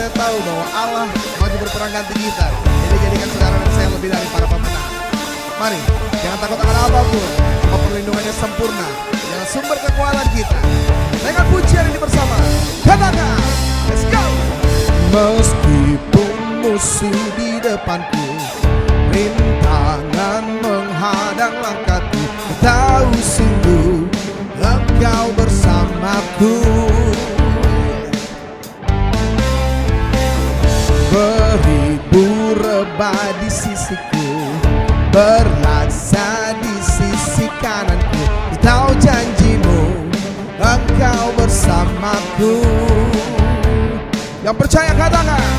saya tahu bahwa Allah maju berperang ganti kita. Jadi jadikan saudara dan saya lebih dari para pemenang. Mari, jangan takut akan apapun, sebab perlindungannya sempurna. Jangan sumber kekuatan kita. Dengan pujian ini bersama, katakan, let's go! Meskipun musuh di depanku, rintangan menghadang langkahku, tahu sungguh Engkau bersamaku. Beribu rebah di sisiku, berlaksa di sisi kananku. Tahu janjimu, Engkau bersamaku. Yang percaya katakan,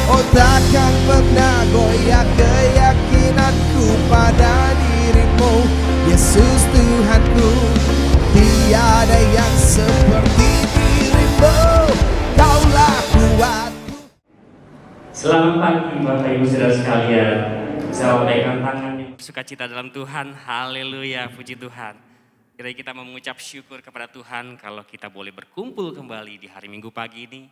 oh takkan pernah goyah keyakinanku pada dirimu, Yesus Tuhanku. Tiada yang seperti dirimu, Kaulah kuatku. Selamat pagi Bapak Ibu Saudara sekalian. Saya pegang tangan sukacita dalam Tuhan. Haleluya, puji Tuhan. Kira kita mau mengucap syukur kepada Tuhan kalau kita boleh berkumpul kembali di hari Minggu pagi ini.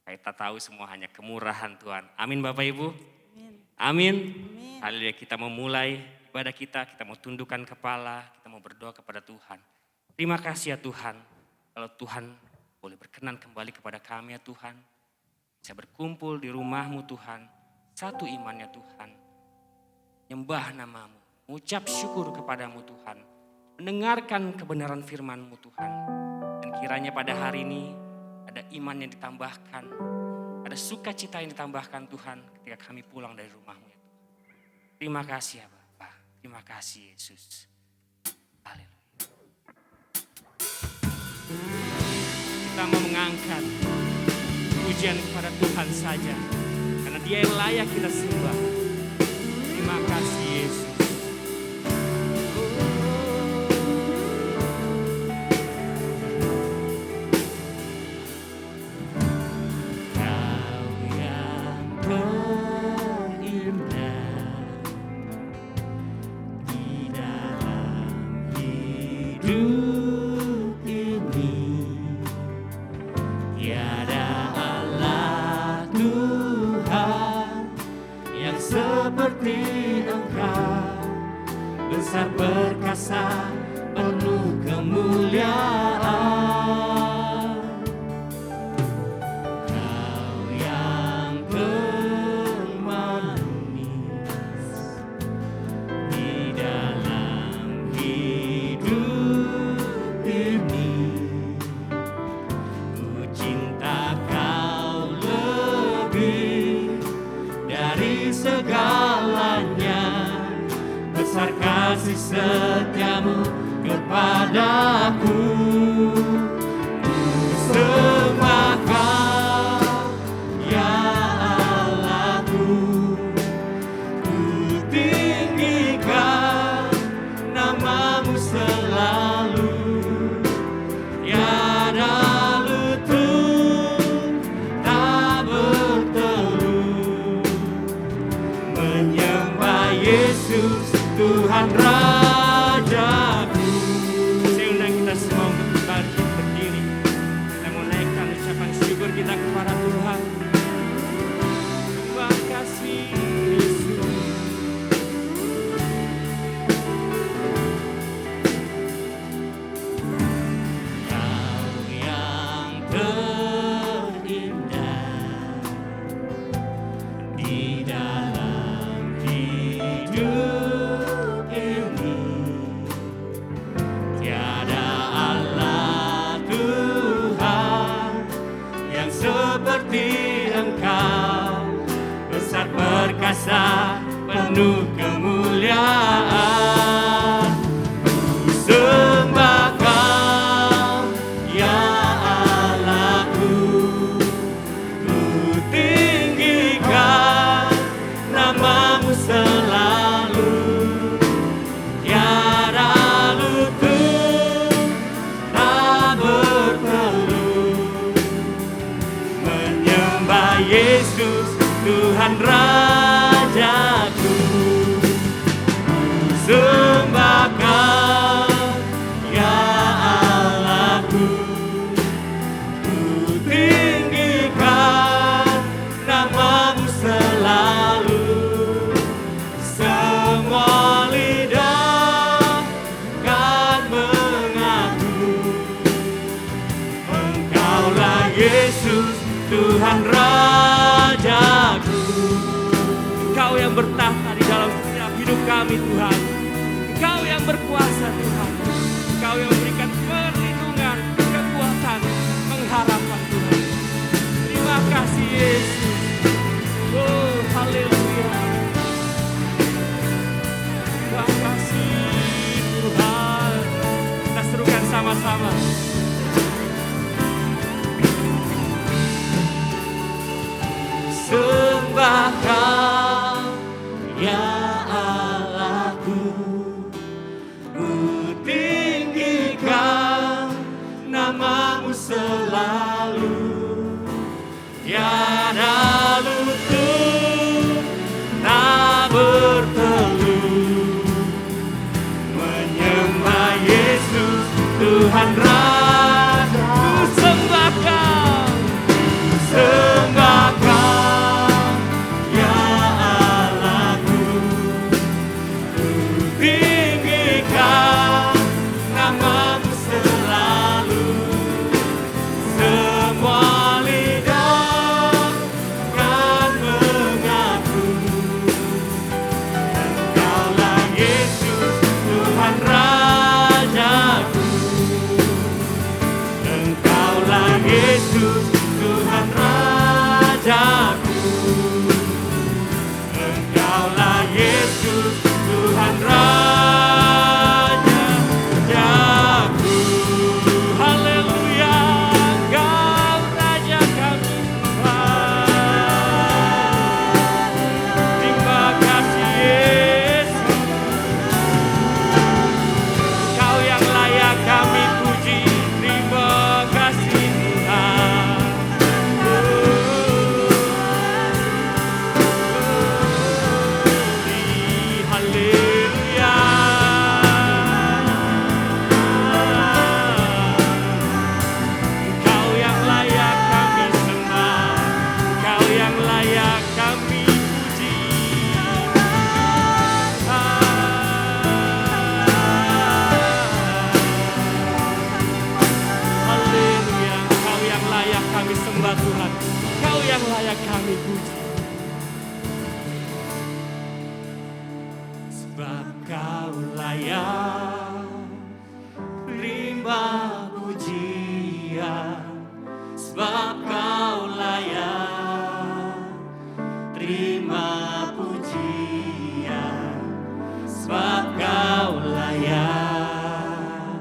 Kita tahu semua hanya kemurahan Tuhan. Amin Bapak Ibu. Amin. Haleluya, kita mau mulai ibadah kita mau tundukkan kepala, kita mau berdoa kepada Tuhan. Terima kasih ya Tuhan, kalau Tuhan boleh berkenan kembali kepada kami ya Tuhan. Saya berkumpul di rumah-Mu Tuhan, satu iman ya Tuhan. Nyembah nama-Mu, mengucap syukur kepadamu Tuhan. Mendengarkan kebenaran firman-Mu Tuhan. Dan kiranya pada hari ini ada iman yang ditambahkan, ada sukacita yang ditambahkan Tuhan ketika kami pulang dari rumah-Mu ya Tuhan. Terima kasih ya Bapa, terima kasih Yesus. Haleluya. Kita mau mengangkat pujian kepada Tuhan saja, karena Dia yang layak kita sembah. Terima kasih Yesus. Besar perkasa, penuh kemuliaan. Kau yang pemanis di dalam hidup ini. Ku cinta Kau lebih dari segalanya. Besar kasih setiamu kepadaku. Ku sembah Kau, ya Allahku. Ku tinggikan nama-Mu selalu. Tiada lutut tak bertelut menyembah Yesus Tuhan Rajaku. Saya undang kita semua untuk bangkit berdiri. Kita mau naikkan ucapan syukur kita kepada Tuhan. Terima kasih Yesus. Kau yang terindah di dalam hidup. Besar perkasa, penuh kemuliaan. Ku sembah Kau, ya Allahku. Ku tinggikan nama-Mu selalu. Tiada lutut tak bertelut menyembah Yesus Tuhan Rajaku. Sembah Kau, ya Allahku. Ku tinggikan Yesus, Tuhan Rajaku. Engkau yang bertahta di dalam setiap hidup kami Tuhan. Engkau yang berkuasa Tuhan. Engkau yang memberikan perlindungan, kekuatan, pengharapan Tuhan. Terima kasih Yesus. Oh, haleluya. Terima kasih Tuhan. Kita serukan sama-sama. Sembah Kau ya Allahku, ku tinggikan nama-Mu selalu. Tiada lutut tak bertelut menyembah Yesus Tuhan Raja. Ku sembah Kau, sembah Kau ya Allahku, ku tinggikan nama-Mu selalu. Semua lidah kan mengaku Engkaulah Yesus Tuhan Rajaku. Engkaulah Yesus Tuhan Rajaku. Engkaulah Yesus Tuhan Rajaku. Haleluya, Engkau Raja kami Tuhan. Terima kasih Yesus. Engkau yang layak kami puji. Terima kasih Tuhan. Haleluya. Engkau yang layak kami sembah, Engkau yang layak kami puji. Haleluya, Engkau yang layak kami sembah Tuhan, Engkau yang layak kami puji. Sebab Kau layak terima pujian, sebab Kau layak terima pujian, sebab Kau layak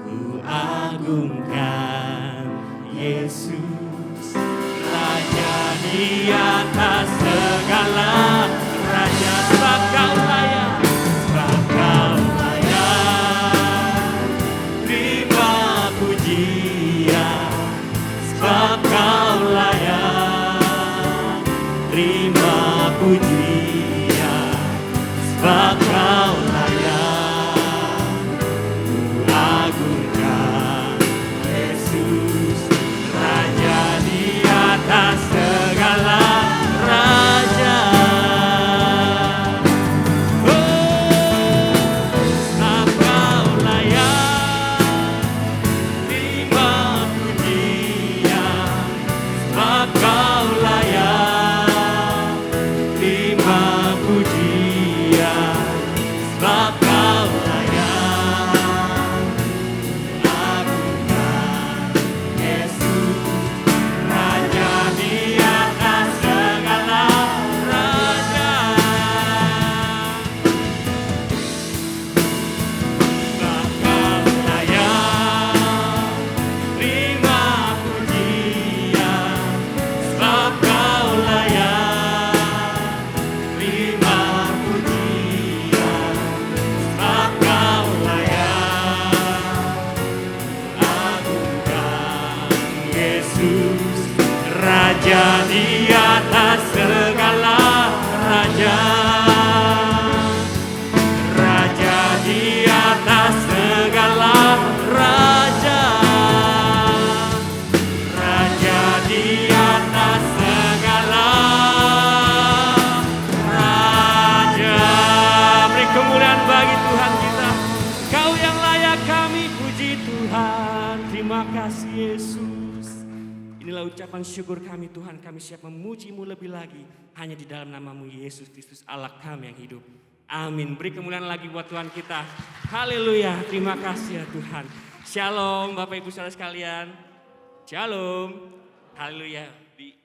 ku agungkan Yesus, Raja di atas segala raja. Sebab Kau layak, sebab Kau layak terima pujian, sebab Kau layak terima pujian, sebab Kau layak ku agungkan Yesus, Raja di atas segala raja. Sebab Kau layak terima pujian, sebab Kau layak terima pujian, sebab Kau layak agungkan Yesus, Raja di atas segala raja. Sebab Kau layak terima pujian, sebab Kau layak terima pujian, sebab Kau layak agungkan Yesus, Raja di atas segala raja. Raja di atas segala raja. Raja di atas segala raja. Beri kemuliaan bagi Tuhan kita. Kau yang layak kami puji Tuhan. Terima kasih Yesus. Inilah ucapan syukur kami Tuhan, kami siap memuji-Mu lebih lagi. Hanya di dalam nama-Mu Yesus Kristus Allah kami yang hidup. Amin. Beri kemuliaan lagi buat Tuhan kita. Haleluya. Terima kasih ya Tuhan. Shalom Bapak Ibu Saudara sekalian. Shalom. Haleluya. Di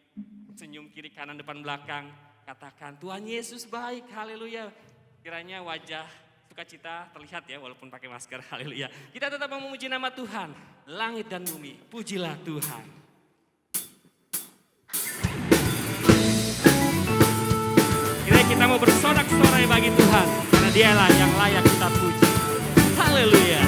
senyum kiri kanan depan belakang. Katakan Tuhan Yesus baik. Haleluya. Kiranya wajah sukacita terlihat ya walaupun pakai masker. Haleluya. Kita tetap memuji nama Tuhan. Langit dan bumi. Pujilah Tuhan. Kita mau bersorak-sorai bagi Tuhan karena Dialah yang layak kita puji. Haleluya.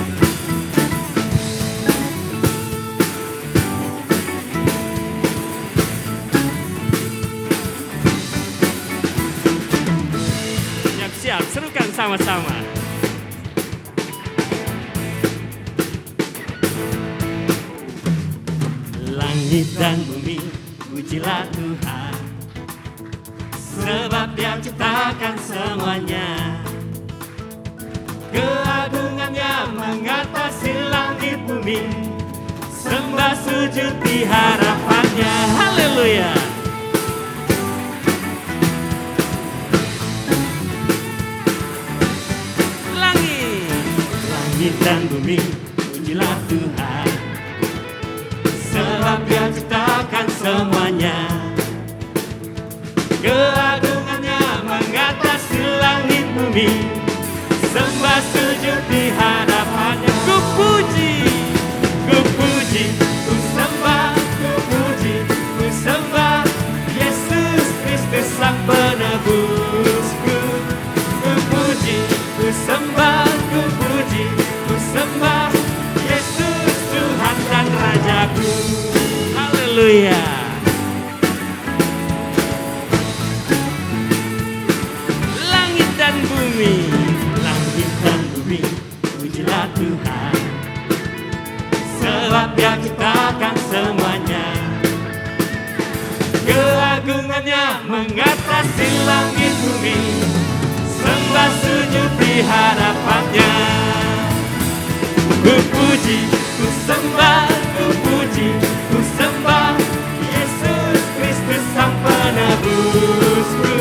Siap-siap, serukan sama-sama. Langit dan bumi, pujilah Tuhan. Sebab Dia ciptakan semuanya. Keagungannya mengatasi langit bumi. Sembah sujud di harapannya. Haleluya. Langit dan bumi, pujilah Tuhan. Sebab Dia ciptakan semuanya. Keagungannya mengatasi langit bumi. Sembah sujud di hadapannya. Ku puji, ku sembah, ku puji, ku sembah Yesus Kristus Sang Penebusku. Ku puji, ku sembah, ku puji, ku sembah Yesus Tuhan dan Rajaku. Haleluya. Langit dan bumi, pujilah Tuhan. Sebab Dia ciptakan semuanya. Keagungannya mengatasi langit bumi. Sembah sujud di hadapannya. Ku puji, ku sembah, ku puji, ku sembah Yesus Kristus Sang Penebusku.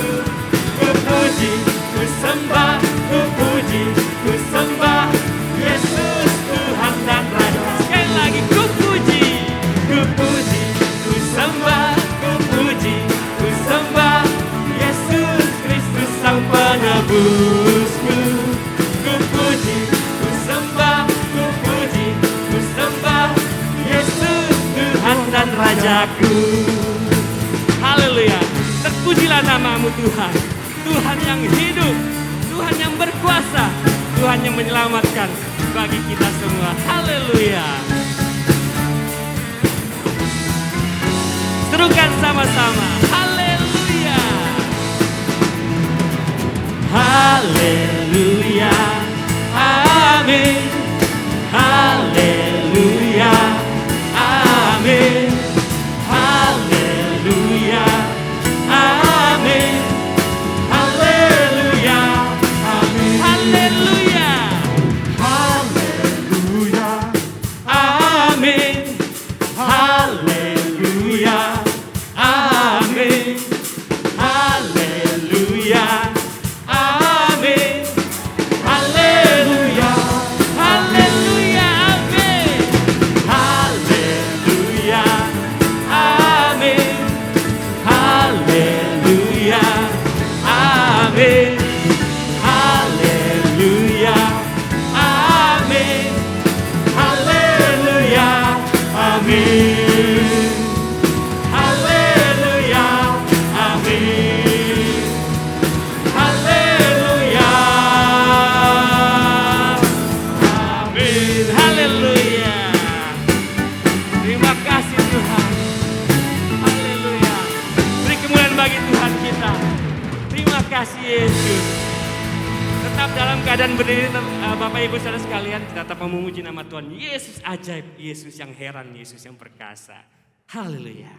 Ku puji, ku sembah, ku puji, ku sembah Yesus Tuhan dan Raja. Sekali lagi ku puji, ku sembah, ku puji, ku sembah Yesus Kristus Sang Penebusku. Ku puji, ku sembah, ku puji, ku sembah Yesus Tuhan dan Rajaku. Haleluya. Terpujilah nama-Mu Tuhan. Tuhan yang hidup, Tuhan yang berkuasa, Tuhan yang menyelamatkan bagi kita semua. Haleluya. Serukan sama-sama. Haleluya. Haleluya. Amin. Haleluya. Amin. Haleluya. Amin. Haleluya, amin. Haleluya, haleluya, amin. Haleluya, amin. Haleluya, amin. Haleluya, haleluya, amin. Haleluya, amin. Haleluya. Amin, haleluya, amin, haleluya, amin, haleluya, amin, haleluya, amin, haleluya. Terima kasih Tuhan, haleluya. Beri kemuliaan bagi Tuhan kita. Terima kasih Yesus. Tetap dalam keadaan berdiri Bapak Ibu Saudara sekalian, kita tetap memuji nama Tuhan. Yesus ajaib, Yesus yang heran, Yesus yang perkasa. Haleluya.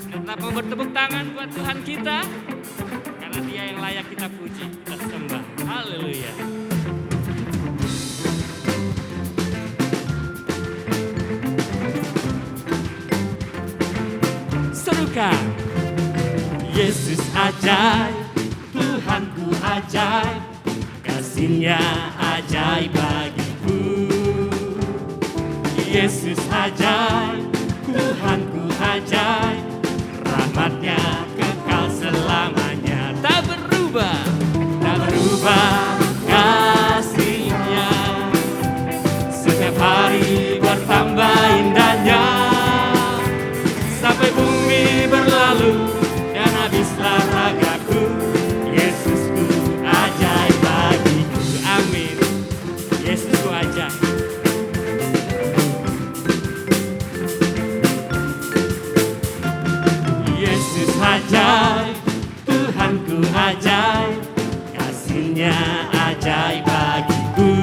Tetap mau bertepuk tangan buat Tuhan kita, karena Dia yang layak kita puji, kita sembah. Haleluya. Nyanyikan. Yesus ajaib, Tuhanku ajaib, kasih-Nya ajaib bagiku. Yesus ajaib, Tuhanku ajaib, rahmat-Nya kekal selamanya. Tak berubah kasih-Nya, setiap hari bertambah indahnya. Sampai bumi berlalu dan habislah ragaku, Yesusku ajaib bagiku. Amin. Yesusku ajaib. Yesus ajaib, Tuhanku ajaib, kasih-Nya ajaib bagiku.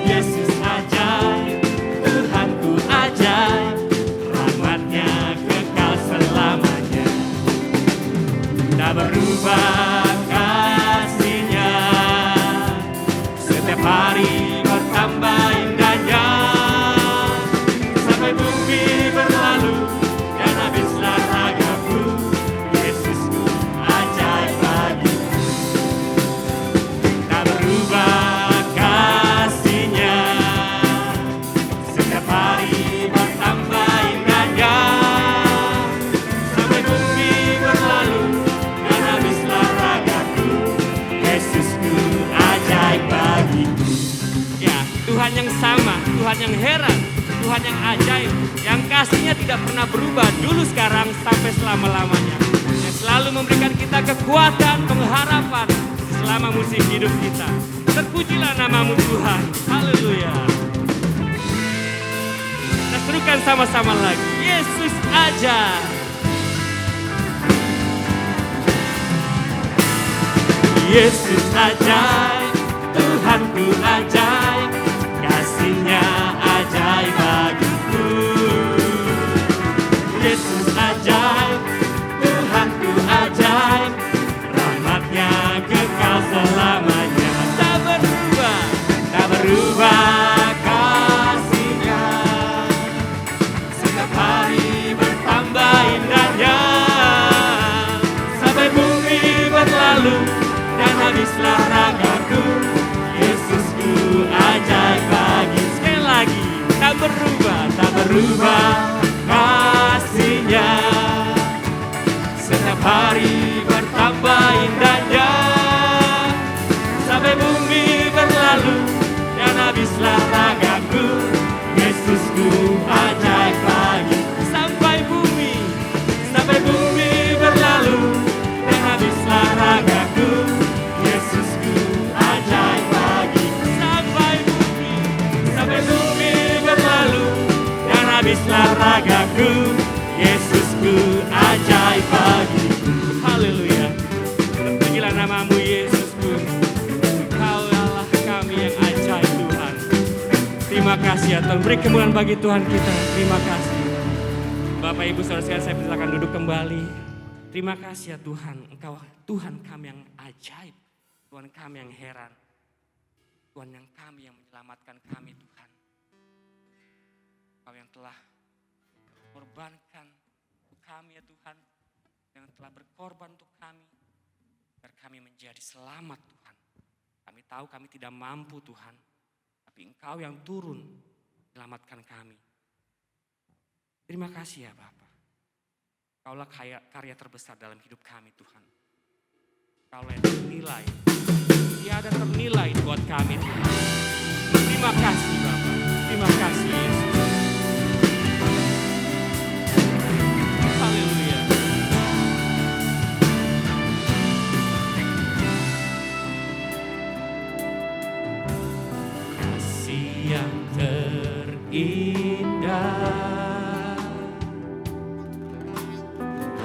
Yesus ajaib, Tuhanku ajaib, rahmat-Nya kekal selamanya. Tak berubah kasih-Nya, setiap hari bertambah indahnya. Sampai bumi berlalu dan habislah ragaku, Yesusku ajaib bagiku. Tak berubah kasih-Nya, setiap hari bertambah indahnya. Sampai bumi berlalu dan habislah ragaku, Yesusku ajaib bagiku. Ya, Tuhan yang sama, Tuhan yang heran, Tuhan yang ajaib, yang kasih-Nya tidak pernah berubah dulu, sekarang, sampai selama-lamanya. Yang selalu memberikan kita kekuatan, pengharapan selama musim hidup kita. Terpujilah nama-Mu Tuhan. Haleluya. Kita serukan sama-sama lagi. Yesus ajaib. Yesus ajaib, Tuhanku ajaib, kasih-Nya ajaib bagiku. Yesus ajaib, Tuhanku ajaib, rahmat-Nya kekal selamanya. Tak berubah kasih-Nya, setiap hari bertambah indahnya. Sampai bumi berlalu dan habislah ragaku, Yesusku ajaib bagi. Sekali lagi, tak berubah kasih-Nya, setiap hari bertambah indahnya. Sampai bumi berlalu dan habislah ragaku, Yesusku ajaib bagi. Sampai bumi berlalu dan habislah ragaku, Yesusku ajaib bagi. Sampai bumi berlalu dan habislah ragaku, Yesusku ajaib bagiku. Haleluya. Terpujilah nama-Mu Yesusku. Kau Allah kami yang ajaib Tuhan. Terima kasih ya Tuhan. Beri kemuliaan bagi Tuhan kita. Terima kasih. Bapak Ibu Saudara sekalian, saya persilakan duduk kembali. Terima kasih ya Tuhan. Engkau Tuhan kami yang ajaib. Tuhan kami yang heran. Tuhan yang kami yang menyelamatkan kami Tuhan. Kau yang telah korbankan untuk kami ya Tuhan. Yang telah berkorban untuk kami. Agar kami menjadi selamat Tuhan. Kami tahu kami tidak mampu Tuhan. Tapi Engkau yang turun menyelamatkan kami. Terima kasih ya Bapa. Kaulah karya terbesar dalam hidup kami Tuhan. Kaulah yang ternilai. Tiada ternilai buat kami Tuhan. Terima kasih Bapa. Terima kasih Yesus. Haleluya. Kasih yang terindah,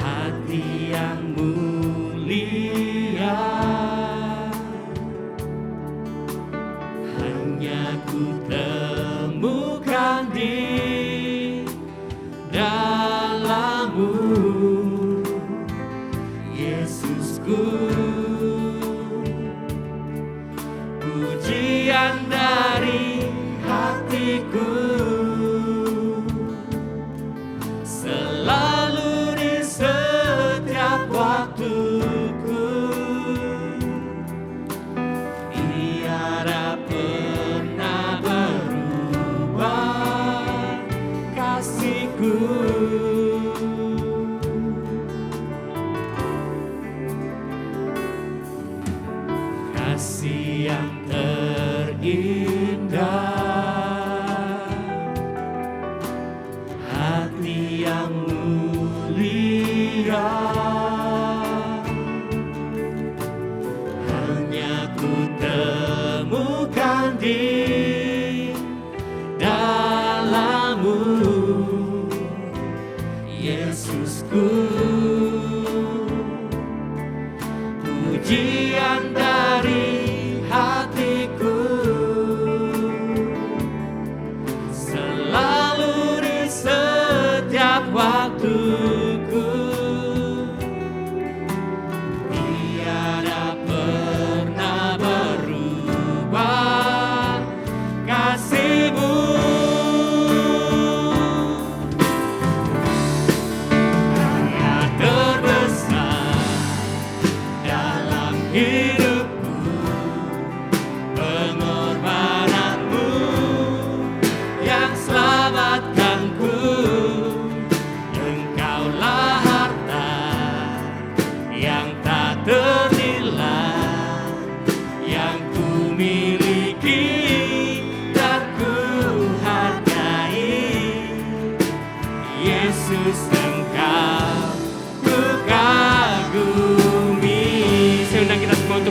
hati yang mulia, hanya ku temukan di dalam-Mu, Yesusku. Pujian dari hatiku selalu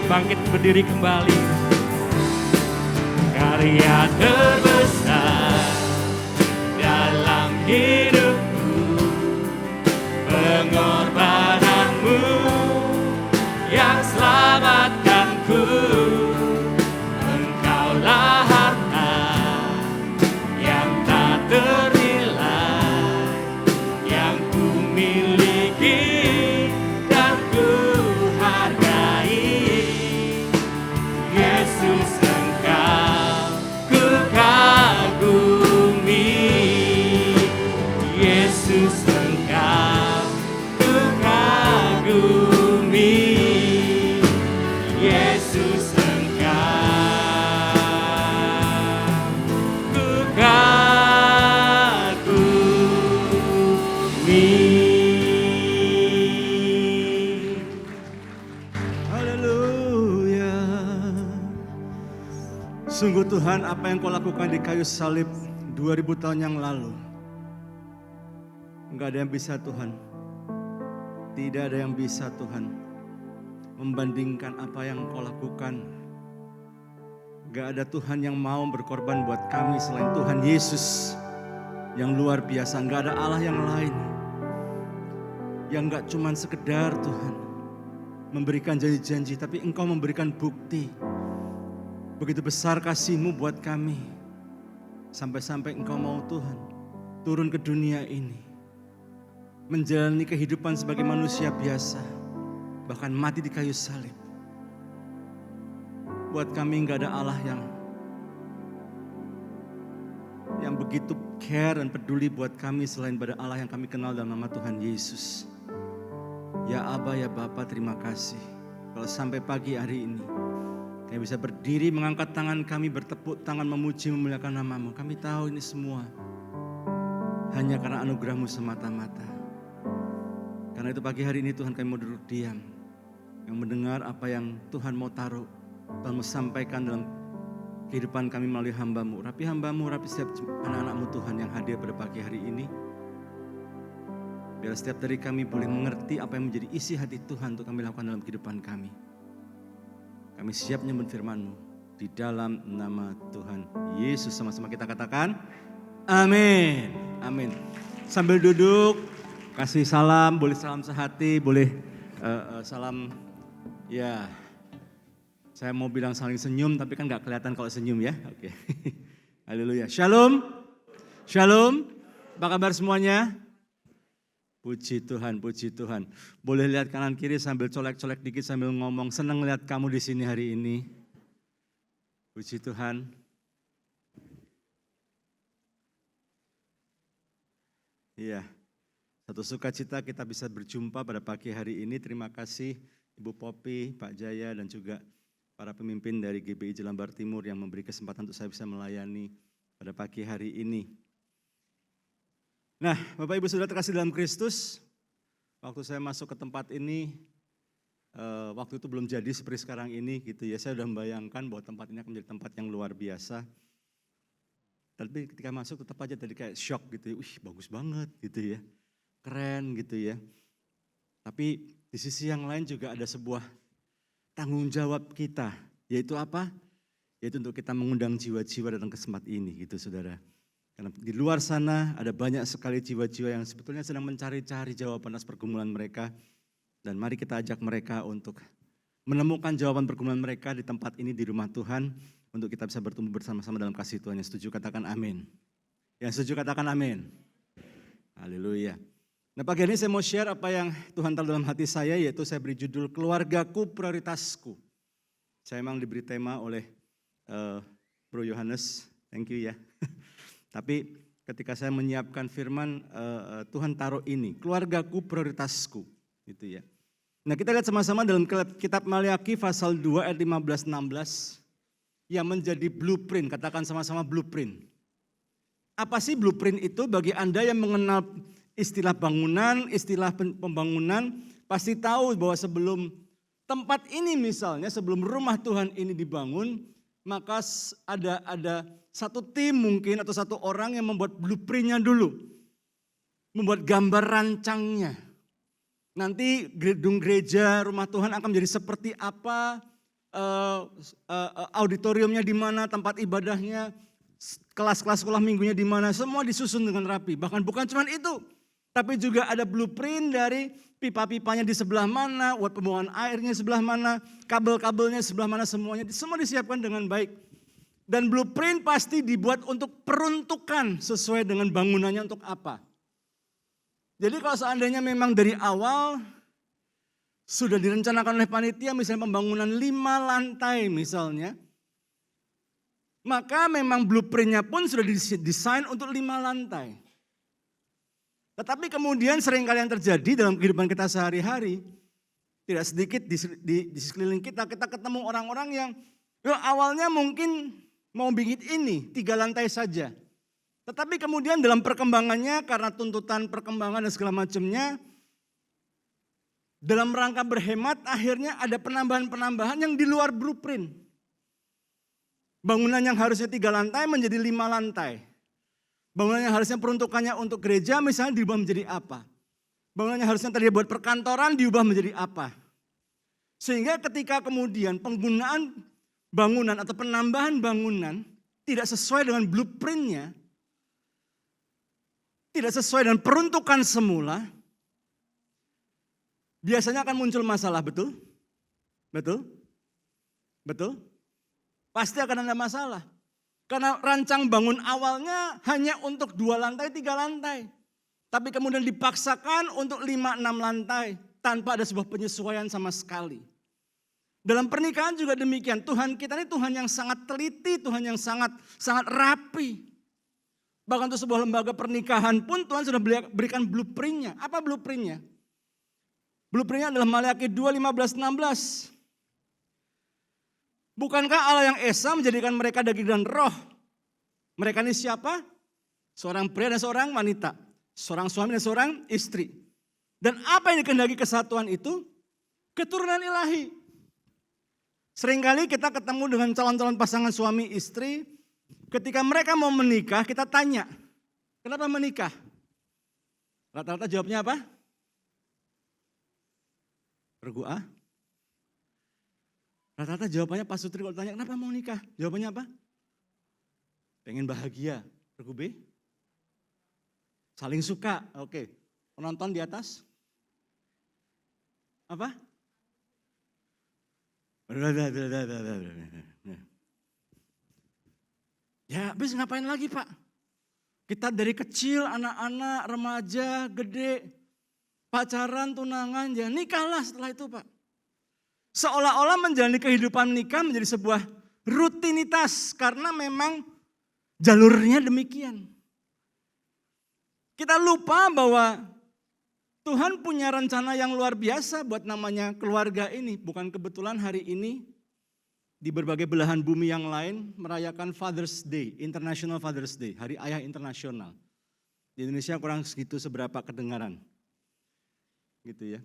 bangkit berdiri kembali. Karya terbesar dalam hidupku, pengorbananmu yang selamatkanku. Engkaulah harta yang tak ternilai, yang ku miliki dan ku hargai. Yesus, Engkau ku kagumi. Yesus, Engkau ku kagumi. Yesus, Engkau ku kagumi. Haleluya. Sungguh Tuhan, apa yang kau lakukan di kayu salib 2000 tahun yang lalu, enggak ada yang bisa Tuhan. Tidak ada yang bisa Tuhan membandingkan apa yang kau lakukan. Enggak ada Tuhan yang mau berkorban buat kami selain Tuhan Yesus yang luar biasa. Enggak ada Allah yang lain yang enggak cuman sekedar Tuhan memberikan janji-janji, tapi Engkau memberikan bukti. Begitu besar kasih-Mu buat kami. Sampai-sampai Engkau mau Tuhan turun ke dunia ini, menjalani kehidupan sebagai manusia biasa, bahkan mati di kayu salib. Buat kami enggak ada Allah yang begitu care dan peduli buat kami selain pada Allah yang kami kenal dalam nama Tuhan Yesus. Ya Aba, ya Bapa, terima kasih. Kalau sampai pagi hari ini kami bisa berdiri, mengangkat tangan kami, bertepuk tangan, memuji, memuliakan nama-Mu. Kami tahu ini semua hanya karena anugerah-Mu semata-mata. Karena itu pagi hari ini Tuhan, kami mau duduk diam, yang mendengar apa yang Tuhan mau taruh, Tuhan mau sampaikan dalam kehidupan kami melalui hamba-Mu. Rapi hamba-Mu, rapi setiap anak-anak-Mu Tuhan yang hadir pada pagi hari ini. Biar setiap dari kami boleh mengerti apa yang menjadi isi hati Tuhan untuk kami lakukan dalam kehidupan kami. Kami siap menyambut firman-Mu di dalam nama Tuhan Yesus. Sama-sama kita katakan amin. Amin. Sambil duduk, kasih salam, boleh salam sehati, boleh salam, ya. Saya mau bilang saling senyum, tapi kan gak kelihatan kalau senyum ya. Oke. Haleluya. Shalom. Shalom. Apa kabar semuanya? Puji Tuhan, puji Tuhan. Boleh lihat kanan kiri sambil colek-colek dikit sambil ngomong, senang lihat kamu di sini hari ini. Puji Tuhan. Iya, satu sukacita kita bisa berjumpa pada pagi hari ini. Terima kasih Ibu Popi, Pak Jaya, dan juga para pemimpin dari GBI Jelambar Timur yang memberi kesempatan untuk saya bisa melayani pada pagi hari ini. Nah, Bapak Ibu Saudara terkasih dalam Kristus, waktu saya masuk ke tempat ini, waktu itu belum jadi seperti sekarang ini gitu ya. Saya sudah membayangkan bahwa tempat ini akan menjadi tempat yang luar biasa. Tapi ketika masuk tetap aja tadi kayak shock gitu ya, wih bagus banget gitu ya, keren gitu ya. Tapi di sisi yang lain juga ada sebuah tanggung jawab kita, yaitu apa? Yaitu untuk kita mengundang jiwa-jiwa datang ke tempat ini gitu saudara. Karena di luar sana ada banyak sekali jiwa-jiwa yang sebetulnya sedang mencari-cari jawaban atas pergumulan mereka. Dan mari kita ajak mereka untuk menemukan jawaban pergumulan mereka di tempat ini, di rumah Tuhan. Untuk kita bisa bertumbuh bersama-sama dalam kasih Tuhan. Yang setuju katakan amin. Yang setuju katakan amin. Haleluya. Nah pagi ini saya mau share apa yang Tuhan taruh dalam hati saya, yaitu saya beri judul Keluargaku Prioritasku. Saya memang diberi tema oleh Bro Yohanes, thank you ya. Tapi ketika saya menyiapkan firman, Tuhan taruh ini, keluargaku prioritasku, gitu ya. Nah kita lihat sama-sama dalam kitab Maliaki pasal 2 ayat 15-16, yang menjadi blueprint, katakan sama-sama blueprint. Apa sih blueprint itu? Bagi Anda yang mengenal istilah bangunan, istilah pembangunan, pasti tahu bahwa sebelum tempat ini misalnya, sebelum rumah Tuhan ini dibangun, maka ada satu tim mungkin atau satu orang yang membuat blueprintnya dulu. Membuat gambar rancangnya. Nanti gedung gereja rumah Tuhan akan menjadi seperti apa, auditoriumnya di mana, tempat ibadahnya, kelas-kelas sekolah minggunya di mana, semua disusun dengan rapi. Bahkan bukan cuma itu, tapi juga ada blueprint dari pipa-pipanya di sebelah mana, buat pembuangan airnya sebelah mana, kabel-kabelnya sebelah mana, semuanya semua disiapkan dengan baik. Dan blueprint pasti dibuat untuk peruntukan sesuai dengan bangunannya untuk apa. Jadi kalau seandainya memang dari awal sudah direncanakan oleh panitia, misalnya pembangunan 5 lantai misalnya, maka memang blueprintnya pun sudah didesain untuk 5 lantai. Tetapi kemudian seringkali yang terjadi dalam kehidupan kita sehari-hari, tidak sedikit di sekeliling kita ketemu orang-orang yang awalnya mungkin mau bikin ini 3 lantai saja. Tetapi kemudian dalam perkembangannya karena tuntutan perkembangan dan segala macamnya, dalam rangka berhemat akhirnya ada penambahan-penambahan yang di luar blueprint. Bangunan yang harusnya 3 lantai menjadi 5 lantai. Bangunan yang harusnya peruntukannya untuk gereja misalnya diubah menjadi apa. Bangunan yang harusnya tadi buat perkantoran diubah menjadi apa. Sehingga ketika kemudian penggunaan bangunan atau penambahan bangunan tidak sesuai dengan blueprintnya, tidak sesuai dengan peruntukan semula, biasanya akan muncul masalah, betul? Betul? Betul? Pasti akan ada masalah. Karena rancang bangun awalnya hanya untuk 2 lantai, 3 lantai. Tapi kemudian dipaksakan untuk 5, 6 lantai. Tanpa ada sebuah penyesuaian sama sekali. Dalam pernikahan juga demikian. Tuhan kita ini Tuhan yang sangat teliti, Tuhan yang sangat rapi. Bahkan untuk sebuah lembaga pernikahan pun Tuhan sudah berikan blueprintnya. Apa blueprintnya? Blueprintnya adalah Maleakhi 2, 15, 16. Bukankah Allah yang esa menjadikan mereka daging dan roh? Mereka ini siapa? Seorang pria dan seorang wanita. Seorang suami dan seorang istri. Dan apa yang dikehendaki kesatuan itu? Keturunan ilahi. Seringkali kita ketemu dengan calon-calon pasangan suami istri. Ketika mereka mau menikah kita tanya. Kenapa menikah? Rata-rata jawabnya apa? Regu A? Rata-rata jawabannya Pak Sutri kalau tanya kenapa mau nikah? Jawabannya apa? Pengen bahagia. Regu B? Saling suka. Oke. Penonton di atas? Apa? Ya habis ngapain lagi Pak? Kita dari kecil, anak-anak, remaja, gede, pacaran, tunangan, ya nikahlah setelah itu Pak. Seolah-olah menjalani kehidupan nikah menjadi sebuah rutinitas karena memang jalurnya demikian. Kita lupa bahwa Tuhan punya rencana yang luar biasa buat namanya keluarga ini. Bukan kebetulan hari ini di berbagai belahan bumi yang lain merayakan Father's Day, International Father's Day, Hari Ayah Internasional. Di Indonesia kurang segitu seberapa kedengaran. Gitu ya.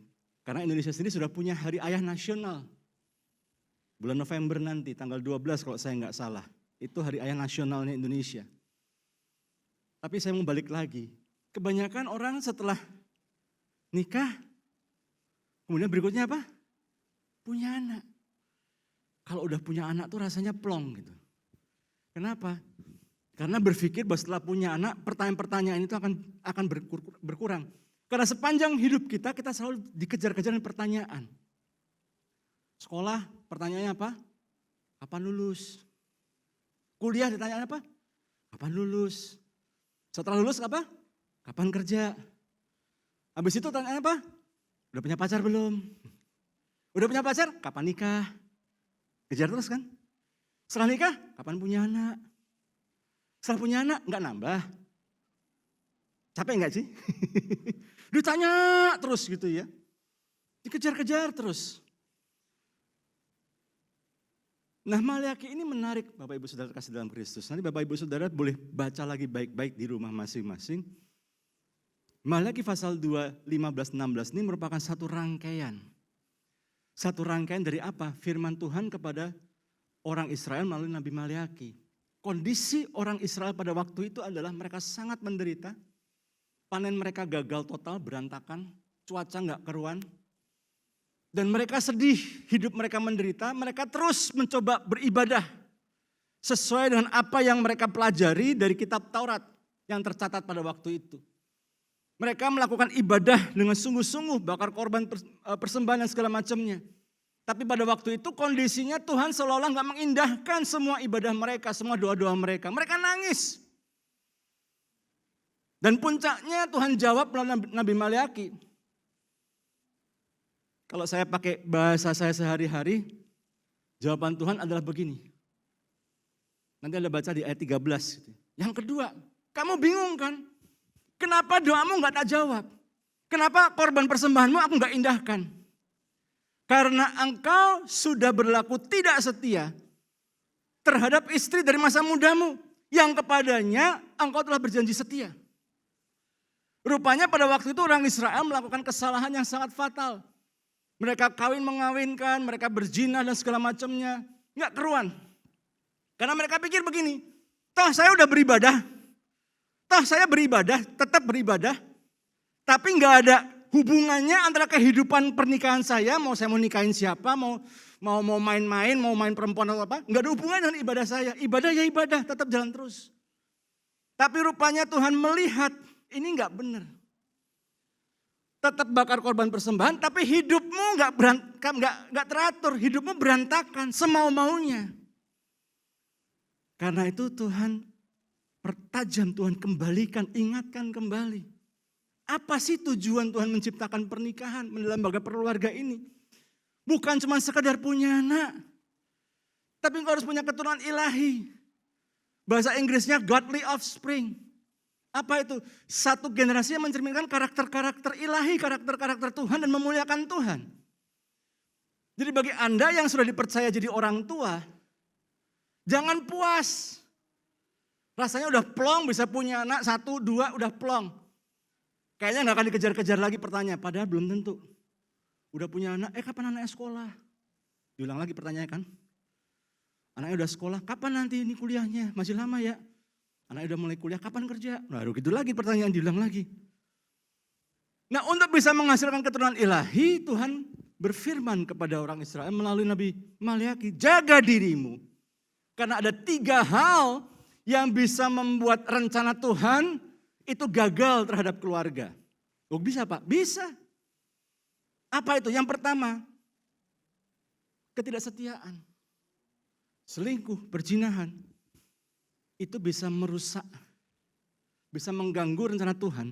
Karena Indonesia sendiri sudah punya Hari Ayah Nasional. Bulan November nanti, tanggal 12 kalau saya nggak salah. Itu Hari Ayah Nasionalnya Indonesia. Tapi saya mau balik lagi. Kebanyakan orang setelah nikah, kemudian berikutnya apa? Punya anak. Kalau udah punya anak tuh rasanya plong gitu. Kenapa? Karena berpikir bahwa setelah punya anak, pertanyaan-pertanyaan itu akan berkurang. Karena sepanjang hidup kita selalu dikejar-kejar dengan pertanyaan. Sekolah, pertanyaannya apa? Kapan lulus? Kuliah ditanya apa? Kapan lulus? Setelah lulus apa? Kapan kerja? Habis itu tanya apa? Udah punya pacar belum? Udah punya pacar? Kapan nikah? Kejar terus kan? Setelah nikah, kapan punya anak? Setelah punya anak, enggak nambah. Capek enggak sih? Ditanya terus gitu ya. Dikejar-kejar terus. Nah Maleakhi ini menarik Bapak Ibu Saudara kasih dalam Kristus. Nanti Bapak Ibu Saudara boleh baca lagi baik-baik di rumah masing-masing. Maleakhi pasal 2, 15, 16 ini merupakan satu rangkaian. Satu rangkaian dari apa? Firman Tuhan kepada orang Israel melalui Nabi Maleakhi. Kondisi orang Israel pada waktu itu adalah mereka sangat menderita. Panen mereka gagal total, berantakan, cuaca nggak keruan. Dan mereka sedih, hidup mereka menderita, mereka terus mencoba beribadah sesuai dengan apa yang mereka pelajari dari kitab Taurat yang tercatat pada waktu itu. Mereka melakukan ibadah dengan sungguh-sungguh, bakar korban persembahan dan segala macamnya. Tapi pada waktu itu kondisinya Tuhan seolah-olah gak mengindahkan semua ibadah mereka, semua doa-doa mereka. Mereka nangis. Dan puncaknya Tuhan jawab melalui Nabi Maleaki. Kalau saya pakai bahasa saya sehari-hari, jawaban Tuhan adalah begini. Nanti Anda baca di ayat 13. Yang kedua, kamu bingung kan? Kenapa doamu gak tak jawab? Kenapa korban persembahanmu aku gak indahkan? Karena engkau sudah berlaku tidak setia terhadap istri dari masa mudamu yang kepadanya engkau telah berjanji setia. Rupanya pada waktu itu orang Israel melakukan kesalahan yang sangat fatal. Mereka kawin mengawinkan, mereka berzina dan segala macamnya. Nggak keruan. Karena mereka pikir begini, toh saya udah beribadah. Toh saya beribadah, tetap beribadah. Tapi nggak ada hubungannya antara kehidupan pernikahan saya mau nikahin siapa, mau main-main, mau main perempuan atau apa. Nggak ada hubungan dengan ibadah saya. Ibadah ya ibadah, tetap jalan terus. Tapi rupanya Tuhan melihat ini nggak benar. Tetap bakar korban persembahan, tapi hidupmu nggak teratur, hidupmu berantakan, semau-maunya. Karena itu Tuhan pertajam, Tuhan kembalikan, ingatkan kembali. Apa sih tujuan Tuhan menciptakan pernikahan, lembaga keluarga ini? Bukan cuma sekedar punya anak, tapi engkau harus punya keturunan ilahi. Bahasa Inggrisnya godly offspring. Apa itu? Satu generasi yang mencerminkan karakter-karakter ilahi, karakter-karakter Tuhan dan memuliakan Tuhan. Jadi bagi Anda yang sudah dipercaya jadi orang tua, jangan puas. Rasanya udah plong, bisa punya anak 1, 2, udah plong. Kayaknya gak akan dikejar-kejar lagi pertanyaan, padahal belum tentu. Udah punya anak, kapan anaknya sekolah? Diulang lagi pertanyaannya kan. Anaknya udah sekolah, kapan nanti ini kuliahnya? Masih lama ya? Anaknya udah mulai kuliah, kapan kerja? Nah gitu lagi pertanyaan, diulang lagi. Nah untuk bisa menghasilkan keturunan ilahi, Tuhan berfirman kepada orang Israel melalui Nabi Maleaki, jaga dirimu. Karena ada 3 hal yang bisa membuat rencana Tuhan itu gagal terhadap keluarga. Oh bisa Pak? Bisa. Apa itu? Yang pertama, ketidaksetiaan. Selingkuh, perzinahan. Itu bisa merusak, bisa mengganggu rencana Tuhan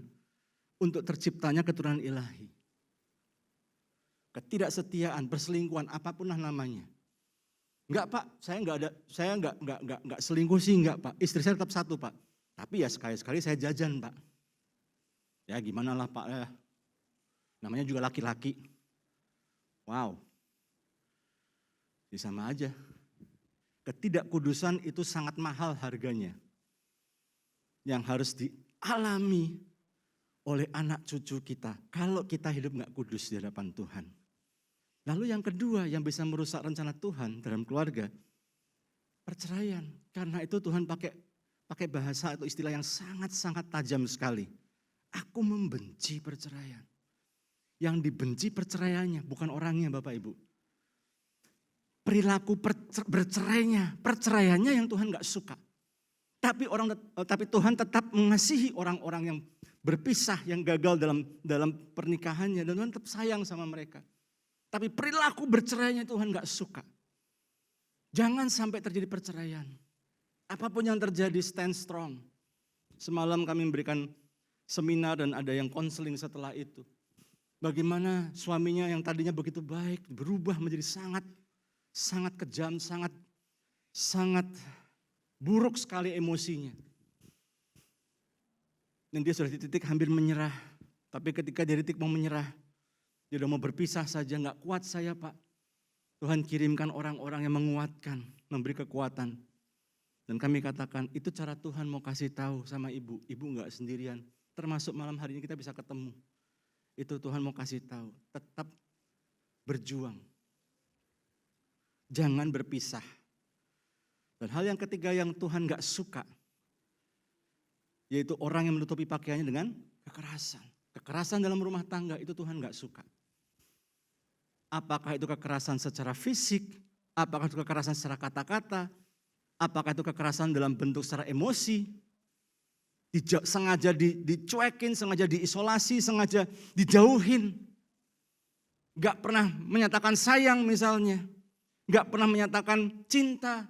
untuk terciptanya keturunan ilahi. Ketidaksetiaan, perselingkuhan, apapun namanya. Enggak Pak, saya enggak selingkuh sih enggak Pak. Istri saya tetap 1 Pak. Tapi ya sekali-sekali saya jajan Pak. Ya gimana lah Pak ya. Namanya juga laki-laki. Wow. Ya sama aja. Ketidakkudusan itu sangat mahal harganya. Yang harus dialami oleh anak cucu kita. Kalau kita hidup gak kudus di hadapan Tuhan. Lalu yang kedua yang bisa merusak rencana Tuhan dalam keluarga. Perceraian. Karena itu Tuhan pakai bahasa atau istilah yang sangat-sangat tajam sekali. Aku membenci perceraian. Yang dibenci perceraiannya, bukan orangnya Bapak Ibu. Perilaku perceraiannya yang Tuhan gak suka. Tapi Tuhan tetap mengasihi orang-orang yang berpisah, yang gagal dalam pernikahannya. Dan Tuhan tetap sayang sama mereka. Tapi perilaku bercerainya Tuhan gak suka. Jangan sampai terjadi perceraian. Apapun yang terjadi, stand strong. Semalam kami memberikan seminar dan ada yang konseling setelah itu. Bagaimana suaminya yang tadinya begitu baik berubah menjadi sangat kejam, sangat buruk sekali emosinya. Dan dia sudah di titik hampir menyerah. Tapi ketika dia di titik mau menyerah, dia udah mau berpisah saja, gak kuat saya Pak. Tuhan kirimkan orang-orang yang menguatkan, memberi kekuatan. Dan kami katakan, itu cara Tuhan mau kasih tahu sama ibu. Ibu gak sendirian, termasuk malam hari ini kita bisa ketemu. Itu Tuhan mau kasih tahu, tetap berjuang. Jangan berpisah. Dan hal yang ketiga yang Tuhan gak suka, yaitu orang yang menutupi pakaiannya dengan kekerasan. Kekerasan dalam rumah tangga itu Tuhan gak suka. Apakah itu kekerasan secara fisik, apakah itu kekerasan secara kata-kata, apakah itu kekerasan dalam bentuk secara emosi, sengaja dicuekin, sengaja diisolasi, sengaja dijauhin. Gak pernah menyatakan sayang misalnya, gak pernah menyatakan cinta,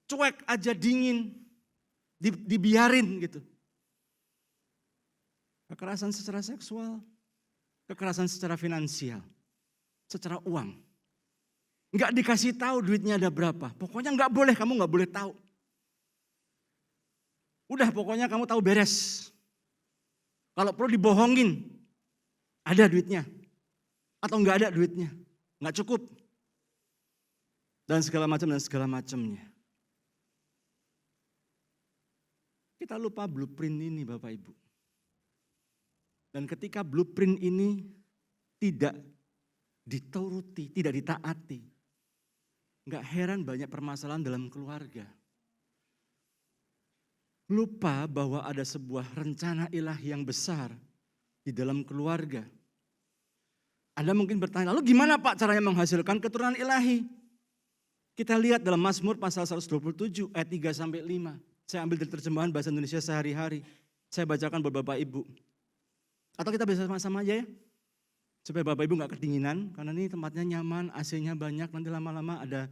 cuek aja, dingin, dibiarin gitu. Kekerasan secara seksual, kekerasan secara finansial, secara uang. Enggak dikasih tahu duitnya ada berapa. Pokoknya enggak boleh, kamu enggak boleh tahu. Udah pokoknya kamu tahu beres. Kalau perlu dibohongin, ada duitnya. Atau enggak ada duitnya, enggak cukup. Dan segala macamnya. Kita lupa blueprint ini Bapak Ibu. Dan ketika blueprint ini tidak dituruti, tidak ditaati, enggak heran banyak permasalahan dalam keluarga. Lupa bahwa ada sebuah rencana ilahi yang besar di dalam keluarga. Anda mungkin bertanya, lalu gimana Pak caranya menghasilkan keturunan ilahi? Kita lihat dalam Mazmur pasal 127 ayat 3-5. Saya ambil dari terjemahan bahasa Indonesia sehari-hari. Saya bacakan buat Bapak Ibu. Atau kita bisa sama-sama aja ya. Supaya Bapak Ibu gak kedinginan. Karena ini tempatnya nyaman, AC-nya banyak. Nanti lama-lama ada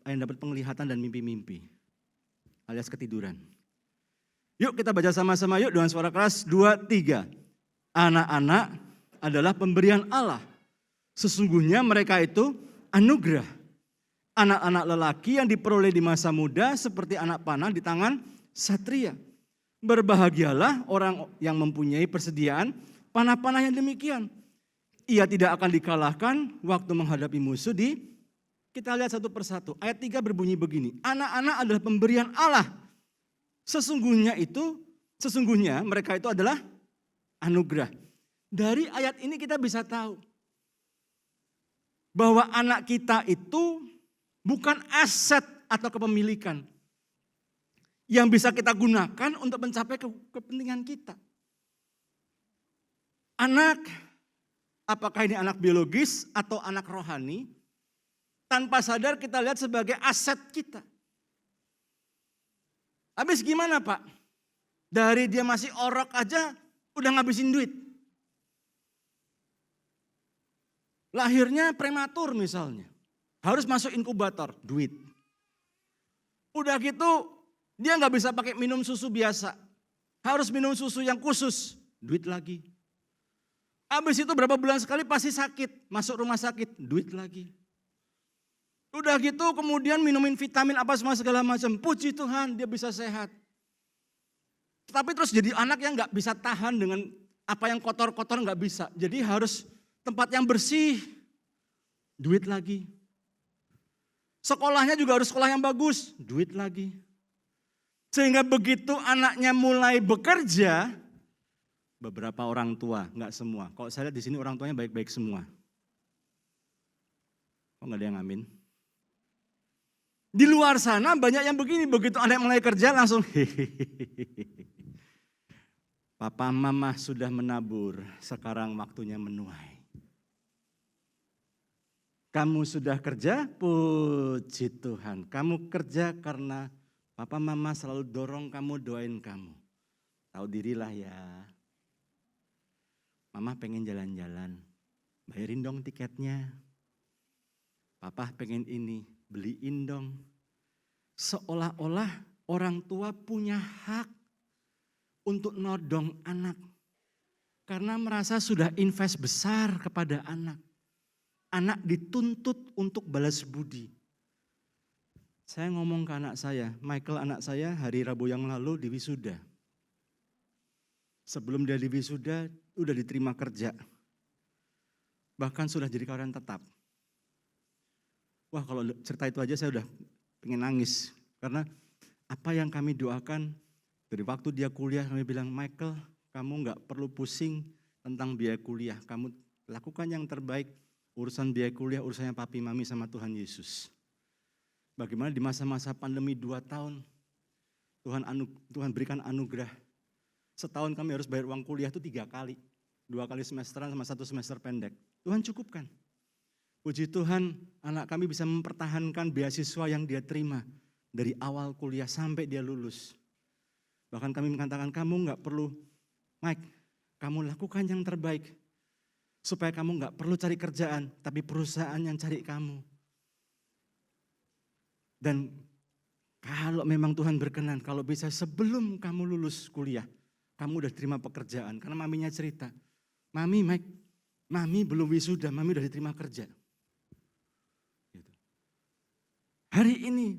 yang dapat penglihatan dan mimpi-mimpi. Alias ketiduran. Yuk kita baca sama-sama yuk dengan suara keras. 2, 3. Anak-anak adalah pemberian Allah. Sesungguhnya mereka itu anugerah. Anak-anak lelaki yang diperoleh di masa muda seperti anak panah di tangan satria. Berbahagialah orang yang mempunyai persediaan panah-panah yang demikian. Ia tidak akan dikalahkan waktu menghadapi musuh kita lihat satu persatu. Ayat 3 berbunyi begini. Anak-anak adalah pemberian Allah. Sesungguhnya mereka itu adalah anugerah. Dari ayat ini kita bisa tahu bahwa anak kita itu bukan aset atau kepemilikan yang bisa kita gunakan untuk mencapai kepentingan kita. Anak, apakah ini anak biologis atau anak rohani, tanpa sadar kita lihat sebagai aset kita. Habis gimana Pak? Dari dia masih orok aja udah ngabisin duit. Lahirnya prematur misalnya. Harus masuk inkubator, duit. Udah gitu dia gak bisa pakai minum susu biasa. Harus minum susu yang khusus, duit lagi. Habis itu berapa bulan sekali pasti sakit, masuk rumah sakit, duit lagi. Udah gitu kemudian minumin vitamin apa semua segala macam. Puji Tuhan dia bisa sehat. Tapi terus jadi anak yang gak bisa tahan dengan apa yang kotor-kotor gak bisa. Jadi harus tempat yang bersih, duit lagi. Sekolahnya juga harus sekolah yang bagus, duit lagi. Sehingga begitu anaknya mulai bekerja, beberapa orang tua, gak semua. Kalau saya lihat di sini orang tuanya baik-baik semua. Kok gak ada yang amin? Di luar sana banyak yang begini, begitu anak mulai kerja langsung Papa mama sudah menabur, sekarang waktunya menuai. Kamu sudah kerja, puji Tuhan. Kamu kerja karena papa mama selalu dorong kamu, doain kamu. Tahu dirilah ya. Mama pengen jalan-jalan, bayarin dong tiketnya. Papa pengen ini, beliin dong. Seolah-olah orang tua punya hak untuk nodong anak. Karena merasa sudah invest besar kepada anak. Anak dituntut untuk balas budi. Saya ngomong ke anak saya, Michael anak saya hari Rabu yang lalu di wisuda. Sebelum dia di wisuda, udah diterima kerja. Bahkan sudah jadi karyawan tetap. Wah kalau cerita itu aja saya udah pengen nangis. Karena apa yang kami doakan, dari waktu dia kuliah kami bilang, Michael kamu gak perlu pusing tentang biaya kuliah. Kamu lakukan yang terbaik. Urusan biaya kuliah, urusannya papi mami sama Tuhan Yesus. Bagaimana di masa-masa pandemi 2 tahun, Tuhan berikan anugerah. Setahun kami harus bayar uang kuliah itu 3 kali. 2 kali semesteran sama 1 semester pendek. Tuhan cukupkan. Puji Tuhan, anak kami bisa mempertahankan beasiswa yang dia terima dari awal kuliah sampai dia lulus. Bahkan kami mengatakan, kamu nggak perlu, Mike, kamu lakukan yang terbaik. Supaya kamu nggak perlu cari kerjaan, tapi perusahaan yang cari kamu. Dan kalau memang Tuhan berkenan, kalau bisa sebelum kamu lulus kuliah, kamu udah terima pekerjaan. Karena maminya cerita, Mami, Mike, Mami belum wisuda, Mami udah diterima kerja. Gitu. Hari ini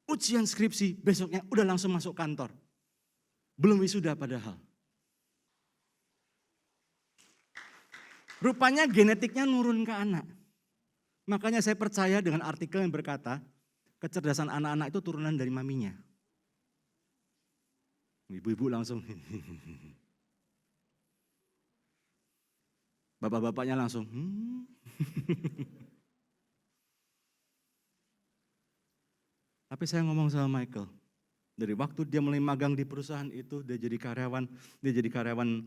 ujian skripsi, besoknya udah langsung masuk kantor. Belum wisuda padahal. Rupanya genetiknya nurun ke anak. Makanya saya percaya dengan artikel yang berkata, kecerdasan anak-anak itu turunan dari maminya. Ibu-ibu langsung. Bapak-bapaknya langsung. Tapi saya ngomong sama Michael. Dari waktu dia mulai magang di perusahaan itu, dia jadi karyawan